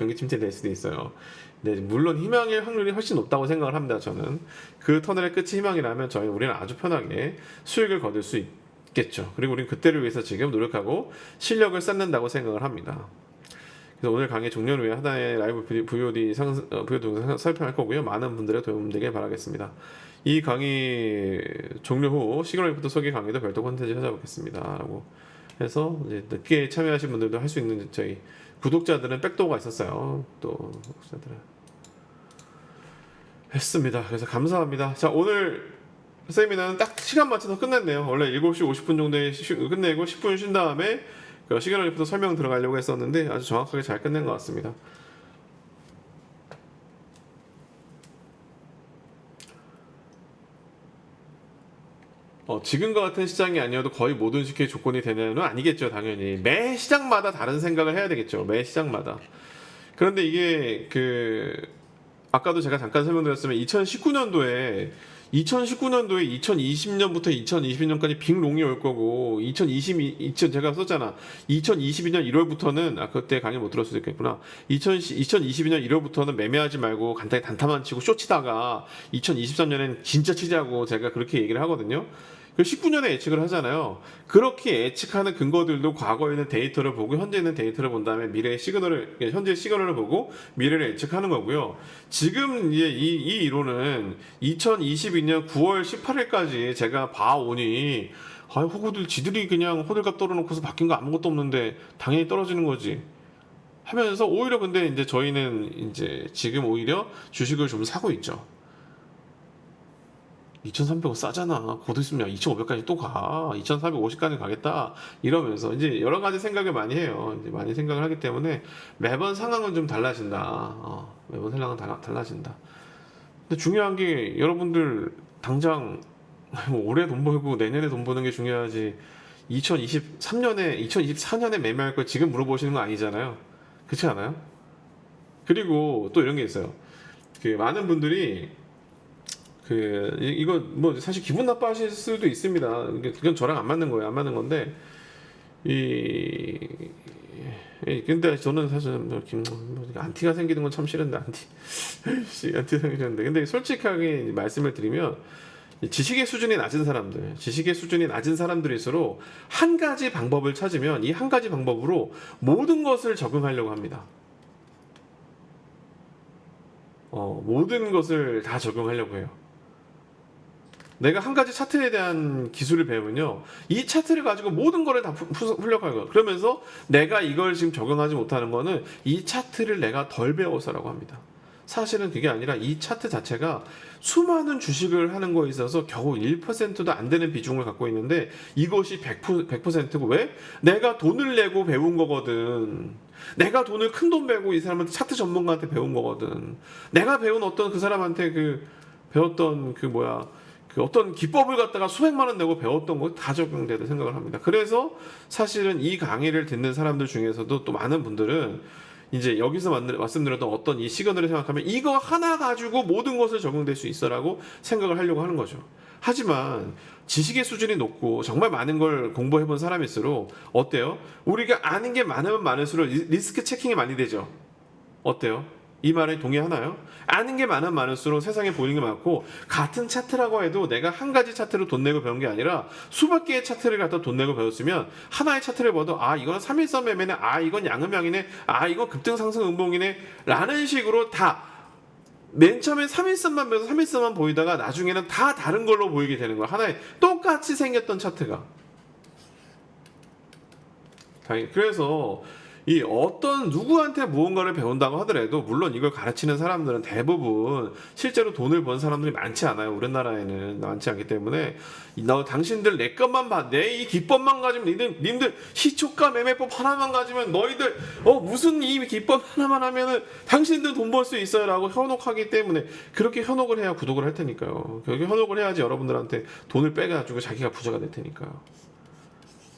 네, 물론 희망일 확률이 훨씬 높다고 생각을 합니다. 저는 그 터널의 끝이 희망이라면 우리는 아주 편하게 수익을 거둘 수 있겠죠. 그리고 우리는 그때를 위해서 지금 노력하고 실력을 쌓는다고 생각을 합니다. 그래서 오늘 강의 종료 후에 하나의 라이브 VOD 동영상 살펴할 거고요. 많은 분들의 도움되길 바라겠습니다. 이 강의 종료 후 시그널리프트 소개 강의도 별도 콘텐츠 찾아보겠습니다. 라고 해서 이제 늦게 참여하신 분들도 할 수 있는 저희 구독자들은 백도어가 있었어요. 또 구독자들은 했습니다. 그래서 감사합니다. 자, 오늘 세미나는 딱 시간 맞춰서 끝냈네요. 원래 7시 50분 정도에 끝내고 10분 쉰 다음에 그 시그널리프트 설명 들어가려고 했었는데 아주 정확하게 잘 끝낸 것 같습니다. 지금과 같은 시장이 아니어도 거의 모든 시기의 조건이 되냐는 아니겠죠. 당연히 매 시장마다 다른 생각을 해야 되겠죠. 매 시장마다. 그런데 이게 아까도 제가 잠깐 설명드렸지만 2019년도에 2020년부터 2022년까지 빅롱이 올 거고 제가 썼잖아. 2022년 1월부터는 그때 강의 못 들을 수도 있겠구나. 2022년 1월부터는 매매하지 말고 간단히 단타만 치고 쇼 치다가 2023년엔 진짜 치자고 제가 그렇게 얘기를 하거든요. 그 19년에 예측을 하잖아요. 그렇게 예측하는 근거들도 과거에 있는 데이터를 보고 현재 있는 데이터를 본 다음에 현재 시그널을 보고 미래를 예측하는 거고요. 지금 이제 이 이론은 2022년 9월 18일까지 제가 봐오니 호구들 지들이 그냥 호들갑 떨어놓고서 바뀐 거 아무것도 없는데 당연히 떨어지는 거지 하면서 오히려 근데 이제 저희는 이제 지금 오히려 주식을 좀 사고 있죠. 2,300원 싸잖아. 곧 있으면 2,500까지 또 가. 2,450까지 가겠다. 이러면서 이제 여러 가지 생각을 많이 해요. 이제 많이 생각을 하기 때문에 매번 상황은 좀 달라진다. 매번 상황은 달라진다. 근데 중요한 게 여러분들 당장 올해 돈 벌고 내년에 돈 버는 게 중요하지. 2024년에 매매할 걸 지금 물어보시는 거 아니잖아요. 그렇지 않아요? 그리고 또 이런 게 있어요. 많은 분들이 이거 뭐 사실 기분 나빠하실 수도 있습니다. 그건 저랑 안 맞는 거예요. 안 맞는 건데 근데 저는 사실 안티가 생기는 건 참 싫은데 안티 생기는데 근데 솔직하게 말씀을 드리면 지식의 수준이 낮은 사람들일수록 한 가지 방법을 찾으면 이 한 가지 방법으로 모든 것을 적응하려고 합니다. 모든 것을 다 적용하려고 해요. 내가 한 가지 차트에 대한 기술을 배우면요, 이 차트를 가지고 모든 거를 다 풀려갈 거예요. 그러면서 내가 이걸 지금 적용하지 못하는 거는 이 차트를 내가 덜 배워서라고 합니다. 사실은 그게 아니라 이 차트 자체가 수많은 주식을 하는 거에 있어서 겨우 1%도 안 되는 비중을 갖고 있는데 이것이 100%고 왜? 내가 돈을 내고 배운 거거든. 내가 큰 돈 배우고 이 사람한테 차트 전문가한테 배운 거거든. 내가 배운 어떤 그 사람한테 배웠던 어떤 기법을 갖다가 수백만 원 내고 배웠던 거 다 적용되는 생각을 합니다. 그래서 사실은 이 강의를 듣는 사람들 중에서도 또 많은 분들은 이제 여기서 말씀드렸던 어떤 이 시그널을 생각하면 이거 하나 가지고 모든 것을 적용될 수 있어라고 생각을 하려고 하는 거죠. 하지만 지식의 수준이 높고 정말 많은 걸 공부해본 사람일수록 어때요? 우리가 아는 게 많으면 많을수록 리스크 체킹이 많이 되죠. 어때요? 이 말에 동의하나요? 아는 게 많으면 많을수록 세상에 보이는 게 많고, 같은 차트라고 해도 내가 한 가지 차트로 돈 내고 배운 게 아니라 수백 개의 차트를 갖다 돈 내고 배웠으면 하나의 차트를 봐도 아 이건 3일선 매매네, 아 이건 양음양이네, 아 이건 급등상승 음봉이네 라는 식으로 다 맨 처음에 3일선만 배워서 3일선만 보이다가 나중에는 다 다른 걸로 보이게 되는 거야. 하나의 똑같이 생겼던 차트가. 그래서 이 어떤 누구한테 무언가를 배운다고 하더라도, 물론 이걸 가르치는 사람들은 대부분 실제로 돈을 번 사람들이 많지 않아요. 우리나라에는 많지 않기 때문에 당신들 내 것만 봐, 내 이 기법만 가지면 님들 시초가 매매법 하나만 가지면 너희들 무슨 이 기법 하나만 하면은 당신들 돈 벌 수 있어요라고 현혹하기 때문에, 그렇게 현혹을 해야 구독을 할 테니까요. 그렇게 현혹을 해야지 여러분들한테 돈을 빼가지고 자기가 부자가 될 테니까요.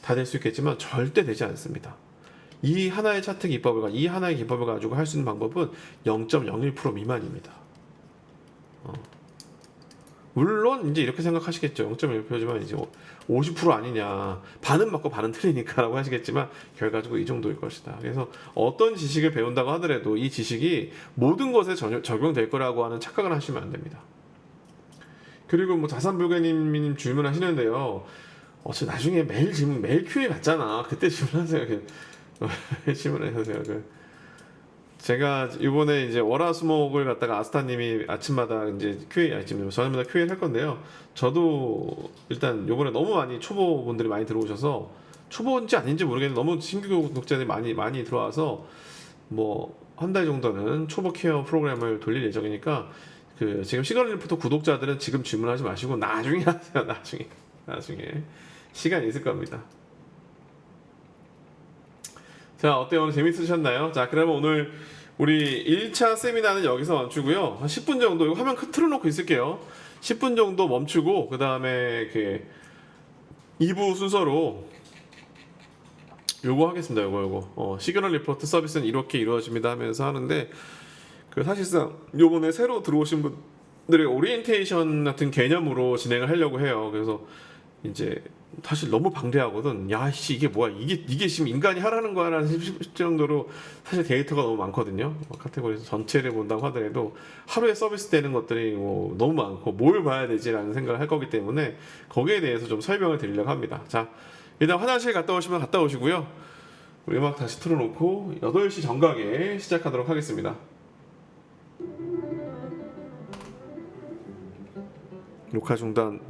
다 될 수 있겠지만 절대 되지 않습니다. 이 하나의 차트 기법을, 이 하나의 기법을 가지고 할 수 있는 방법은 0.01% 미만입니다. 물론 이제 이렇게 생각하시겠죠. 0.1%지만 이제 50% 아니냐, 반은 맞고 반은 틀리니까라고 하시겠지만 결과적으로 이 정도일 것이다. 그래서 어떤 지식을 배운다고 하더라도 이 지식이 모든 것에 적용될 거라고 하는 착각을 하시면 안 됩니다. 그리고 뭐 자산불개님 질문하시는데요. 저 나중에 매일 Q&A 받잖아. 그때 질문하세요. 질문하세요. 제가 이번에 이제 월화수목을 갖다가 아스타님이 아침마다 이제 Q&A, 지금 저녁마다 Q&A 할 건데요. 저도 일단 이번에 너무 많이 초보분들이 많이 들어오셔서, 초보인지 아닌지 모르겠는데 너무 신규 구독자들이 많이 들어와서 뭐 한 달 정도는 초보 케어 프로그램을 돌릴 예정이니까, 지금 시그널리포터 구독자들은 지금 질문하지 마시고 나중에 하세요. 나중에 시간이 있을 겁니다. 자, 어때요? 오늘 재밌으셨나요? 자, 그러면 오늘 우리 1차 세미나는 여기서 멈추고요. 한 10분 정도, 이거 화면 틀어놓고 있을게요. 10분 정도 멈추고, 그 다음에 2부 순서로 요거 하겠습니다. 요거. 시그널 리포트 서비스는 이렇게 이루어집니다 하면서 하는데, 사실상 요번에 새로 들어오신 분들의 오리엔테이션 같은 개념으로 진행을 하려고 해요. 그래서 이제 사실 너무 방대하거든. 야씨 이게 뭐야, 이게 지금 인간이 하라는 거야라는 정도로 사실 데이터가 너무 많거든요. 카테고리에서 전체를 본다고 하더라도 하루에 서비스 되는 것들이 너무 많고 뭘 봐야 되지라는 생각을 할 거기 때문에 거기에 대해서 좀 설명을 드리려고 합니다. 자, 일단 화장실 갔다 오시면 갔다 오시고요. 우리 음악 다시 틀어놓고 8시 정각에 시작하도록 하겠습니다. 녹화 중단.